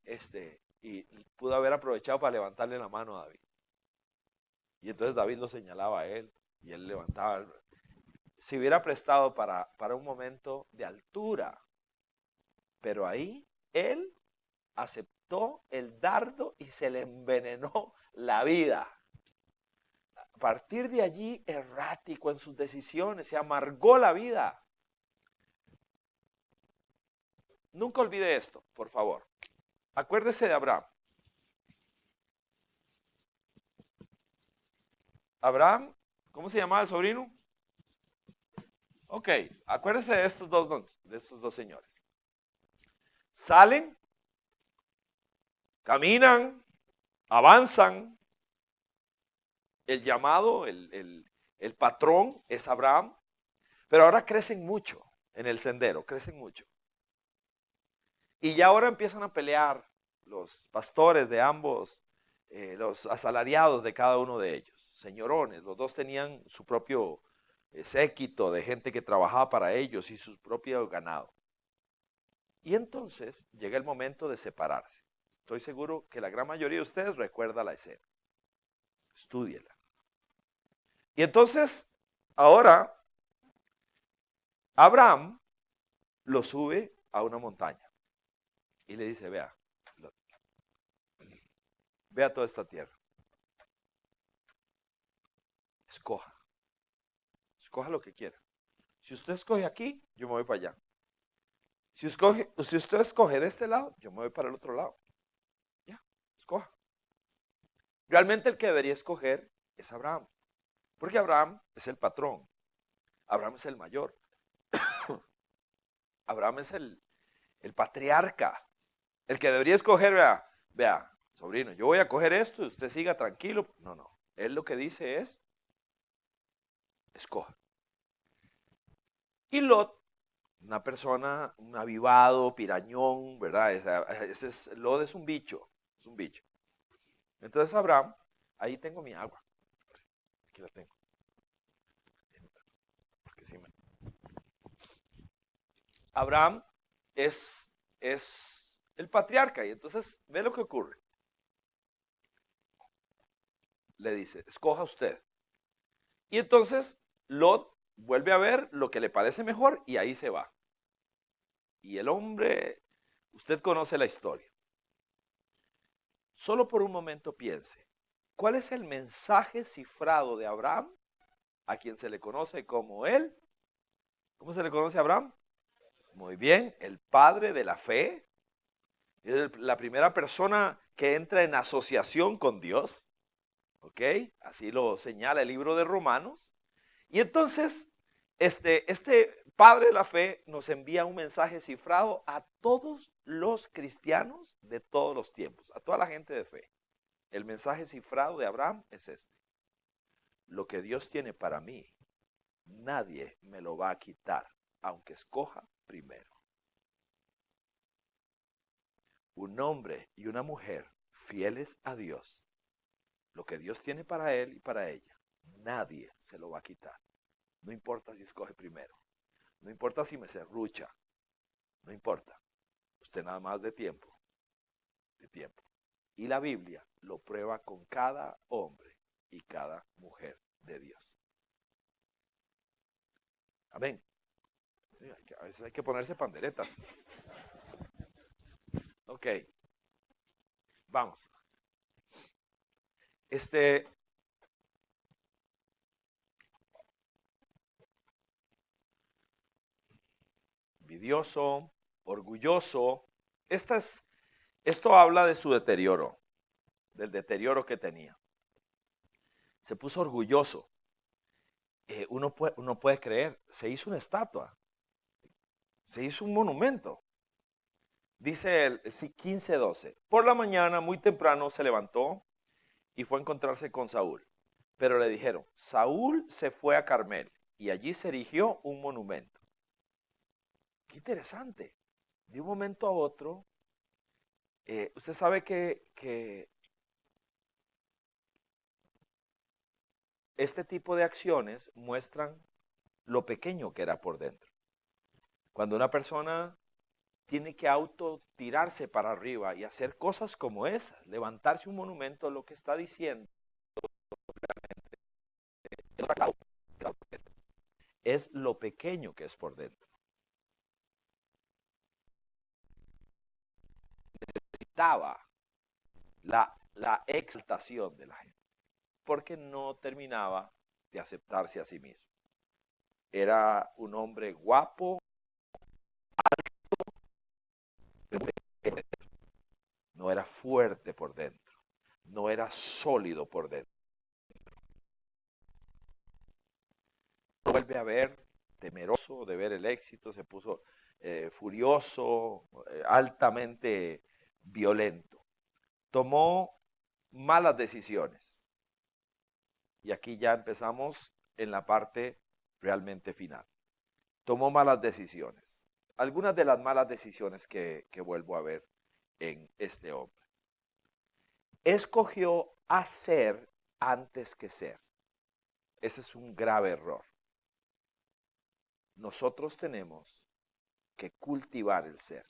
S1: y pudo haber aprovechado para levantarle la mano a David. Y entonces David lo señalaba a él y él levantaba. Se hubiera prestado para un momento de altura. Pero ahí él aceptó el dardo y se le envenenó la vida. A partir de allí, errático en sus decisiones, se amargó la vida. Nunca olvide esto, por favor. Acuérdese de Abraham. Abraham, ¿cómo se llamaba el sobrino? Ok, acuérdese de estos dos señores. Salen, caminan, avanzan. El llamado, el patrón es Abraham, pero ahora crecen mucho en el sendero, crecen mucho. Y ya ahora empiezan a pelear los pastores de ambos, los asalariados de cada uno de ellos, señorones. Los dos tenían su propio séquito de gente que trabajaba para ellos y su propio ganado. Y entonces llega el momento de separarse. Estoy seguro que la gran mayoría de ustedes recuerda la escena. Estúdiela. Y entonces, ahora, Abraham lo sube a una montaña. Y le dice, vea toda esta tierra. Escoja lo que quiera. Si usted escoge aquí, yo me voy para allá. Si usted escoge de este lado, yo me voy para el otro lado. Ya, escoja. Realmente el que debería escoger es Abraham. Porque Abraham es el patrón. Abraham es el mayor. Abraham es el patriarca. El que debería escoger, vea, sobrino, yo voy a coger esto y usted siga tranquilo. No. Él lo que dice es, escoja. Y Lot, una persona, un avivado, pirañón, ¿verdad? Lot es un bicho, Entonces Abraham, ahí tengo mi agua. Aquí la tengo. Porque sí Abraham es el patriarca y entonces ve lo que ocurre. le dice, escoja usted. Y entonces Lot vuelve a ver lo que le parece mejor y ahí se va. Y el hombre, usted conoce la historia. Solo por un momento piense, ¿cuál es el mensaje cifrado de Abraham, a quien se le conoce como él? ¿Cómo se le conoce a Abraham? Muy bien, el padre de la fe. Es la primera persona que entra en asociación con Dios. ¿Ok? Así lo señala el libro de Romanos. Y entonces, este padre de la fe nos envía un mensaje cifrado a todos los cristianos de todos los tiempos, a toda la gente de fe. El mensaje cifrado de Abraham es este: lo que Dios tiene para mí, nadie me lo va a quitar, aunque escoja primero. Un hombre y una mujer fieles a Dios, lo que Dios tiene para él y para ella, nadie se lo va a quitar. No importa si escoge primero, no importa si me serrucha, no importa. Usted nada más de tiempo, de tiempo. Y la Biblia lo prueba con cada hombre y cada mujer de Dios. Amén. A veces hay que ponerse panderetas. Ok. Vamos. Envidioso, orgulloso. Esto habla de su deterioro, del deterioro que tenía. Se puso orgulloso. Uno puede creer, se hizo una estatua, se hizo un monumento. Dice el 15:12, por la mañana muy temprano se levantó y fue a encontrarse con Saúl. Pero le dijeron, Saúl se fue a Carmel y allí se erigió un monumento. Qué interesante. De un momento a otro, usted sabe que este tipo de acciones muestran lo pequeño que era por dentro. Cuando una persona tiene que autotirarse para arriba y hacer cosas como esas, levantarse un monumento, lo que está diciendo es lo pequeño que es por dentro. Necesitaba la exaltación de la gente, porque no terminaba de aceptarse a sí mismo. Era un hombre guapo, no era fuerte por dentro, no era sólido por dentro. Vuelve a ver, temeroso de ver el éxito, se puso furioso, altamente violento. Tomó malas decisiones. Y aquí ya empezamos en la parte realmente final. Tomó malas decisiones. Algunas de las malas decisiones que vuelvo a ver en este hombre. Escogió hacer antes que ser. Ese es un grave error. Nosotros tenemos que cultivar el ser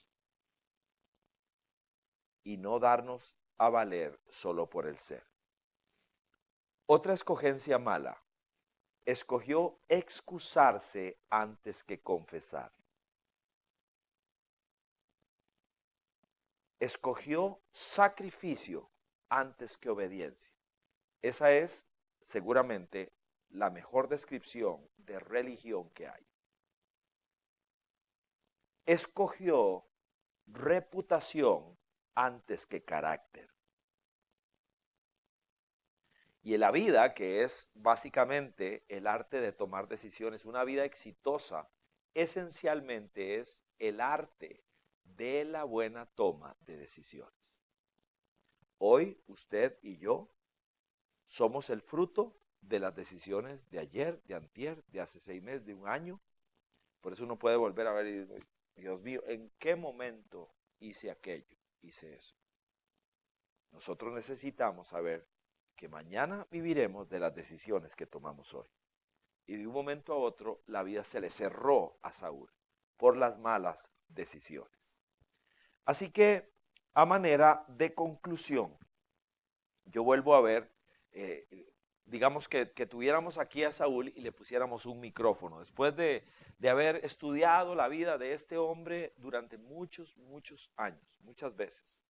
S1: y no darnos a valer solo por el ser. Otra escogencia mala. Escogió excusarse antes que confesar. Escogió sacrificio antes que obediencia. Esa es seguramente la mejor descripción de religión que hay. Escogió reputación antes que carácter. Y en la vida, que es básicamente el arte de tomar decisiones, una vida exitosa, esencialmente es el arte de la buena toma de decisiones. Hoy usted y yo somos el fruto de las decisiones de ayer, de antier, de hace 6 meses, de un año. Por eso uno puede volver a ver y decir, Dios mío, ¿en qué momento hice aquello? Hice eso. Nosotros necesitamos saber que mañana viviremos de las decisiones que tomamos hoy. Y de un momento a otro la vida se le cerró a Saúl por las malas decisiones. Así que, a manera de conclusión, yo vuelvo a ver digamos que tuviéramos aquí a Saúl y le pusiéramos un micrófono, después de haber estudiado la vida de este hombre durante muchos, muchos años, muchas veces,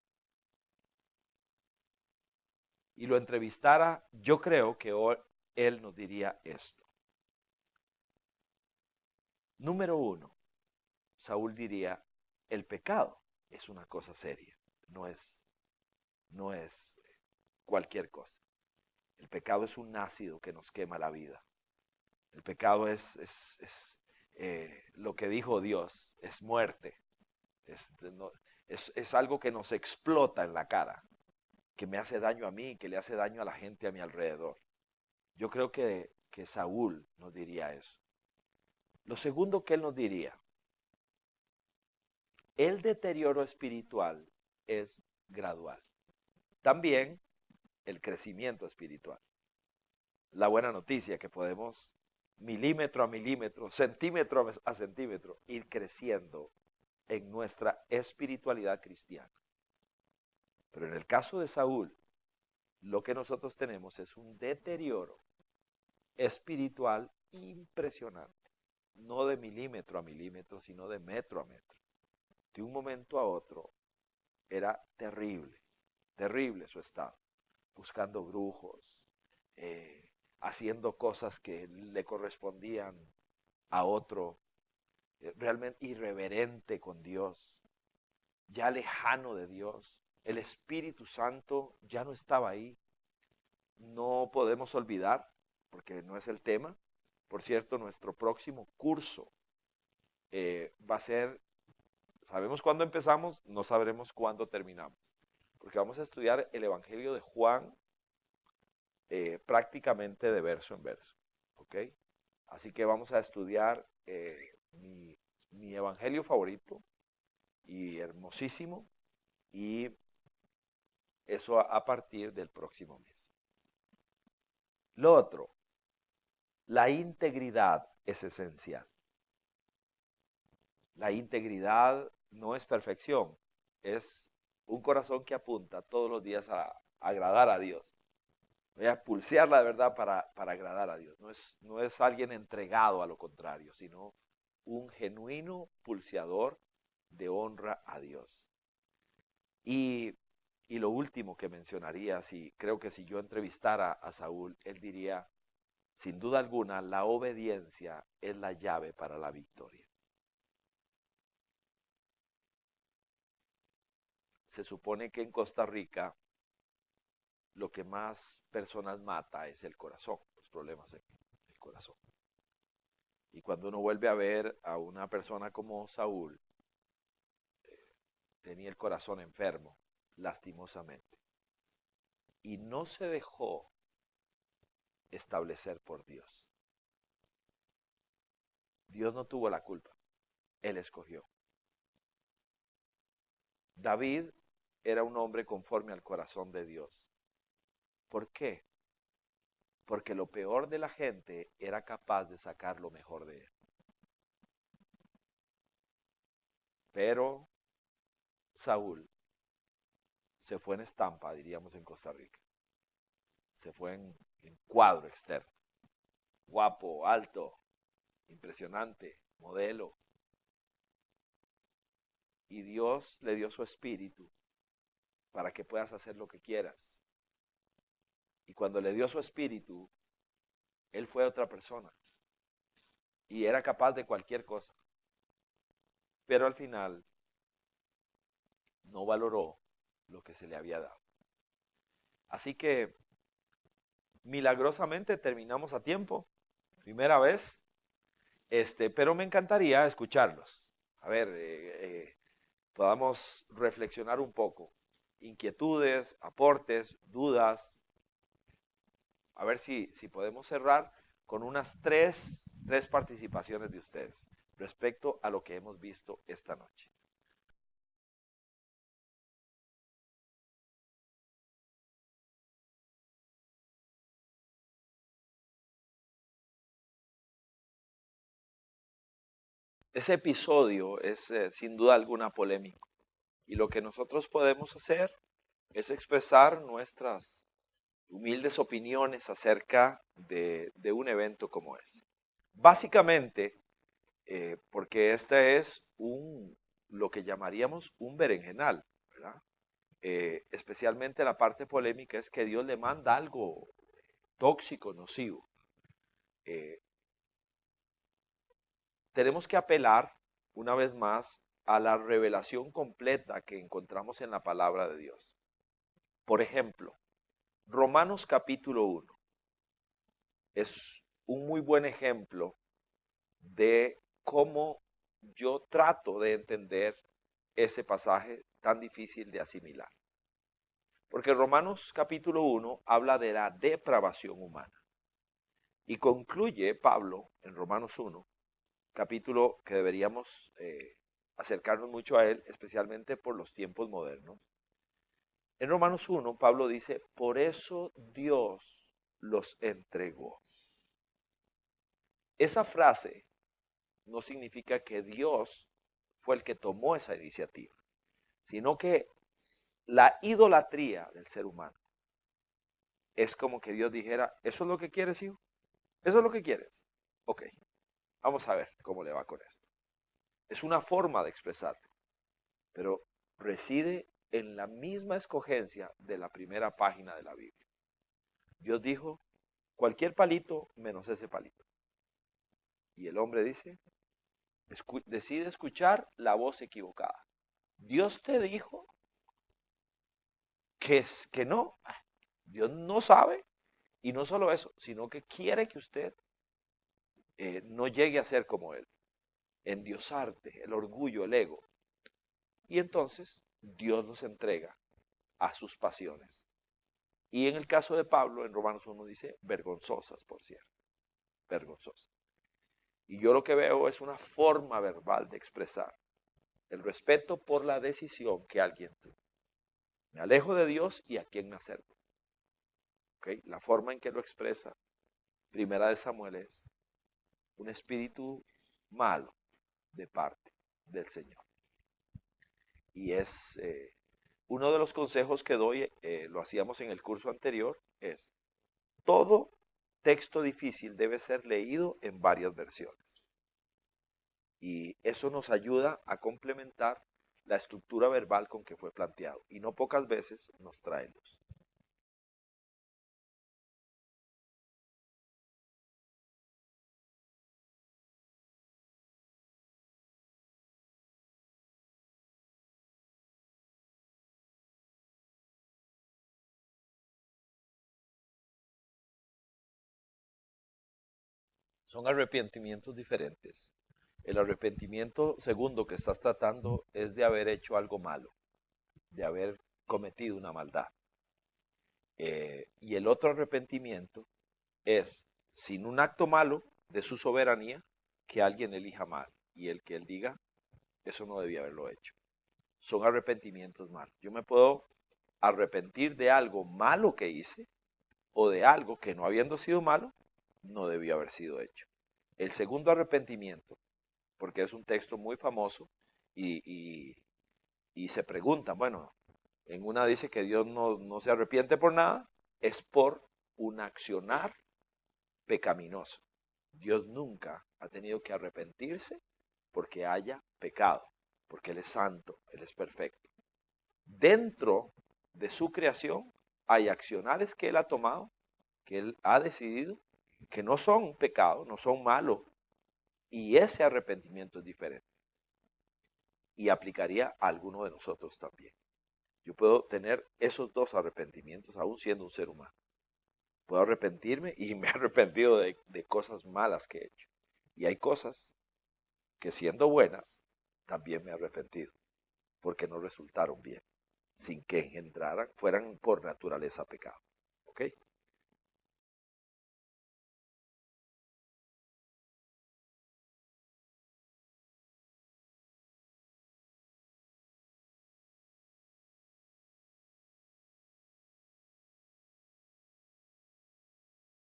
S1: y lo entrevistara, yo creo que hoy él nos diría esto. Número uno, Saúl diría, el pecado es una cosa seria, no es cualquier cosa. El pecado es un ácido que nos quema la vida. El pecado es lo que dijo Dios, es muerte. Es algo que nos explota en la cara, que me hace daño a mí, que le hace daño a la gente a mi alrededor. Yo creo que Saúl nos diría eso. Lo segundo que él nos diría, el deterioro espiritual es gradual. También el crecimiento espiritual. La buena noticia que podemos milímetro a milímetro, centímetro a centímetro, ir creciendo en nuestra espiritualidad cristiana. Pero en el caso de Saúl, lo que nosotros tenemos es un deterioro espiritual impresionante. No de milímetro a milímetro, sino de metro a metro. De un momento a otro era terrible, terrible su estado. Buscando brujos, haciendo cosas que le correspondían a otro, realmente irreverente con Dios, ya lejano de Dios. El Espíritu Santo ya no estaba ahí. No podemos olvidar, porque no es el tema. Por cierto, nuestro próximo curso va a ser, sabemos cuándo empezamos, no sabremos cuándo terminamos, porque vamos a estudiar el Evangelio de Juan prácticamente de verso en verso, ¿ok? Así que vamos a estudiar mi evangelio favorito y hermosísimo, y eso a partir del próximo mes. Lo otro, la integridad es esencial. La integridad no es perfección, es un corazón que apunta todos los días a agradar a Dios. Voy a pulsear la verdad para agradar a Dios. No es alguien entregado a lo contrario, sino un genuino pulseador de honra a Dios. Y lo último que mencionaría, creo que si yo entrevistara a Saúl, él diría, sin duda alguna, la obediencia es la llave para la victoria. Se supone que en Costa Rica lo que más personas mata es el corazón, los problemas en el corazón. Y cuando uno vuelve a ver a una persona como Saúl, tenía el corazón enfermo, lastimosamente. Y no se dejó establecer por Dios. Dios no tuvo la culpa, Él escogió. David era un hombre conforme al corazón de Dios. ¿Por qué? Porque lo peor de la gente era capaz de sacar lo mejor de él. Pero Saúl se fue en estampa, diríamos en Costa Rica. Se fue en cuadro externo. Guapo, alto, impresionante, modelo. Y Dios le dio su espíritu para que puedas hacer lo que quieras. Y cuando le dio su espíritu, él fue otra persona. Y era capaz de cualquier cosa. Pero al final no valoró lo que se le había dado. Así que milagrosamente terminamos a tiempo. Primera vez. Pero me encantaría escucharlos. A ver, podamos reflexionar un poco. Inquietudes, aportes, dudas. A ver si podemos cerrar con unas tres participaciones de ustedes respecto a lo que hemos visto esta noche. Ese episodio es sin duda alguna polémico, y lo que nosotros podemos hacer es expresar nuestras humildes opiniones acerca de un evento como ese. Básicamente, porque este es lo que llamaríamos un berenjenal, ¿verdad? Especialmente la parte polémica es que Dios le manda algo tóxico, nocivo. Tenemos que apelar una vez más a la revelación completa que encontramos en la palabra de Dios. Por ejemplo, Romanos capítulo 1 es un muy buen ejemplo de cómo yo trato de entender ese pasaje tan difícil de asimilar. Porque Romanos capítulo 1 habla de la depravación humana. Y concluye Pablo en Romanos 1, capítulo que deberíamos acercarnos mucho a él, especialmente por los tiempos modernos. En Romanos 1, Pablo dice, por eso Dios los entregó. Esa frase no significa que Dios fue el que tomó esa iniciativa, sino que la idolatría del ser humano es como que Dios dijera, ¿eso es lo que quieres, hijo? ¿Eso es lo que quieres? Ok, vamos a ver cómo le va con esto. Es una forma de expresarlo, pero reside en la misma escogencia de la primera página de la Biblia. Dios dijo, cualquier palito menos ese palito. Y el hombre dice, decide escuchar la voz equivocada. Dios te dijo que no. Dios no sabe. Y no solo eso, sino que quiere que usted no llegue a ser como Él. Endiosarte, el orgullo, el ego. Y entonces Dios nos entrega a sus pasiones. Y en el caso de Pablo, en Romanos 1 dice, vergonzosas, por cierto. Vergonzosas. Y yo lo que veo es una forma verbal de expresar el respeto por la decisión que alguien tuvo. Me alejo de Dios y a quién me acerco. ¿Okay? La forma en que lo expresa Primera de Samuel es un espíritu malo de parte del Señor. Y es uno de los consejos que doy, lo hacíamos en el curso anterior, es todo texto difícil debe ser leído en varias versiones. Y eso nos ayuda a complementar la estructura verbal con que fue planteado. Y no pocas veces nos trae luz. Son arrepentimientos diferentes. El arrepentimiento segundo que estás tratando es de haber hecho algo malo, de haber cometido una maldad. Y el otro arrepentimiento es, sin un acto malo de su soberanía, que alguien elija mal y el que él diga, eso no debía haberlo hecho. Son arrepentimientos malos. Yo me puedo arrepentir de algo malo que hice o de algo que no habiendo sido malo, no debió haber sido hecho. El segundo arrepentimiento, porque es un texto muy famoso y se preguntan, bueno, en una dice que Dios no se arrepiente por nada, es por un accionar pecaminoso. Dios nunca ha tenido que arrepentirse porque haya pecado, porque Él es santo, Él es perfecto. Dentro de su creación hay accionares que Él ha tomado, que Él ha decidido, que no son pecado, no son malos, y ese arrepentimiento es diferente. Y aplicaría a alguno de nosotros también. Yo puedo tener esos dos arrepentimientos aún siendo un ser humano. Puedo arrepentirme y me he arrepentido de cosas malas que he hecho. Y hay cosas que siendo buenas también me he arrepentido porque no resultaron bien, sin que engendraran, fueran por naturaleza pecado. ¿Ok?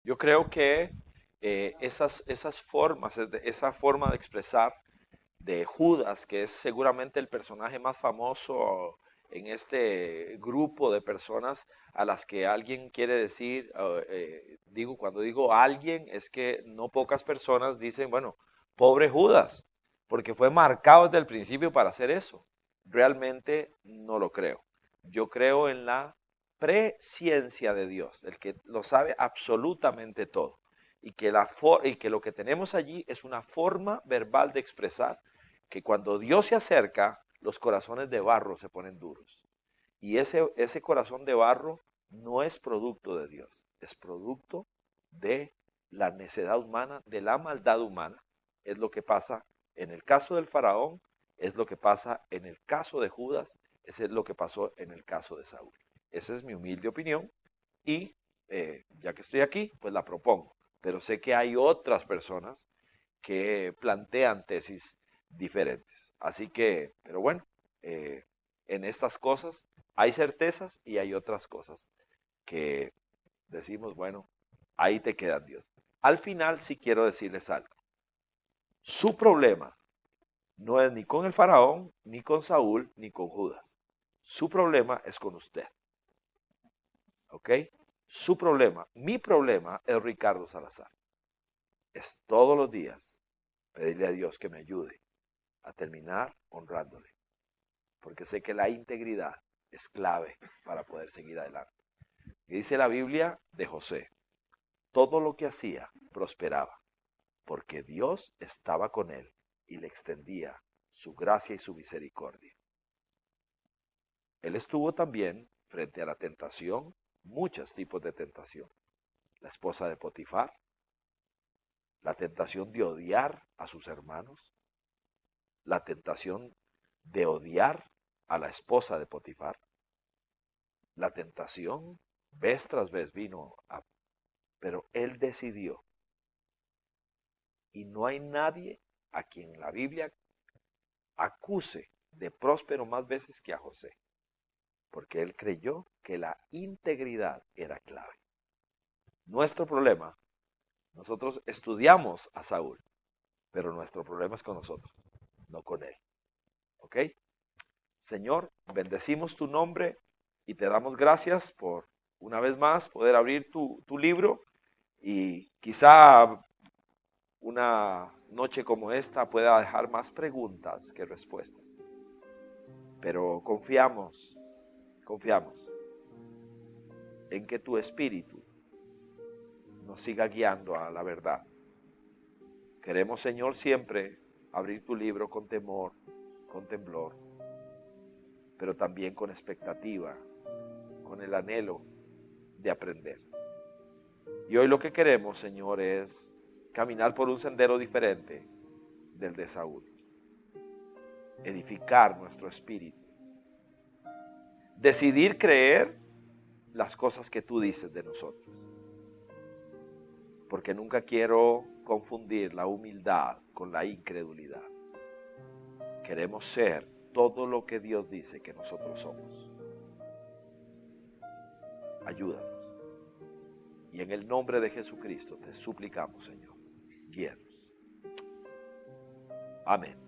S1: Yo creo que esas formas, esa forma de expresar de Judas, que es seguramente el personaje más famoso en este grupo de personas a las que alguien quiere decir, cuando digo alguien, es que no pocas personas dicen, bueno, pobre Judas, porque fue marcado desde el principio para hacer eso. Realmente no lo creo. Yo creo en la presciencia de Dios, el que lo sabe absolutamente todo. Y que lo que tenemos allí es una forma verbal de expresar que cuando Dios se acerca, los corazones de barro se ponen duros. Y ese corazón de barro no es producto de Dios, es producto de la necedad humana, de la maldad humana. Es lo que pasa en el caso del faraón, es lo que pasa en el caso de Judas, es lo que pasó en el caso de Saúl. Esa es mi humilde opinión y ya que estoy aquí, pues la propongo. Pero sé que hay otras personas que plantean tesis diferentes. Así que, pero bueno, en estas cosas hay certezas y hay otras cosas que decimos, bueno, ahí te queda Dios. Al final sí quiero decirles algo. Su problema no es ni con el faraón, ni con Saúl, ni con Judas. Su problema es con usted. ¿Ok? Su problema, mi problema es Ricardo Salazar. Es todos los días pedirle a Dios que me ayude a terminar honrándole. Porque sé que la integridad es clave para poder seguir adelante. Y dice la Biblia de José, todo lo que hacía prosperaba, porque Dios estaba con él y le extendía su gracia y su misericordia. Él estuvo también frente a la tentación, muchos tipos de tentación. La esposa de Potifar, la tentación de odiar a sus hermanos, la tentación de odiar a la esposa de Potifar, la tentación vez tras vez pero él decidió. Y no hay nadie a quien la Biblia acuse de próspero más veces que a José, porque él creyó que la integridad era clave. Nuestro problema, nosotros estudiamos a Saúl, pero nuestro problema es con nosotros, no con él. ¿Ok? Señor, bendecimos tu nombre y te damos gracias por una vez más poder abrir tu libro y quizá una noche como esta pueda dejar más preguntas que respuestas. Pero confiamos en que tu espíritu nos siga guiando a la verdad. Queremos, Señor, siempre abrir tu libro con temor, con temblor, pero también con expectativa, con el anhelo de aprender. Y hoy lo que queremos, Señor, es caminar por un sendero diferente del de Saúl. Edificar nuestro espíritu. Decidir creer las cosas que tú dices de nosotros. Porque nunca quiero confundir la humildad con la incredulidad. Queremos ser todo lo que Dios dice que nosotros somos. Ayúdanos. Y en el nombre de Jesucristo te suplicamos, Señor, guíanos. Amén.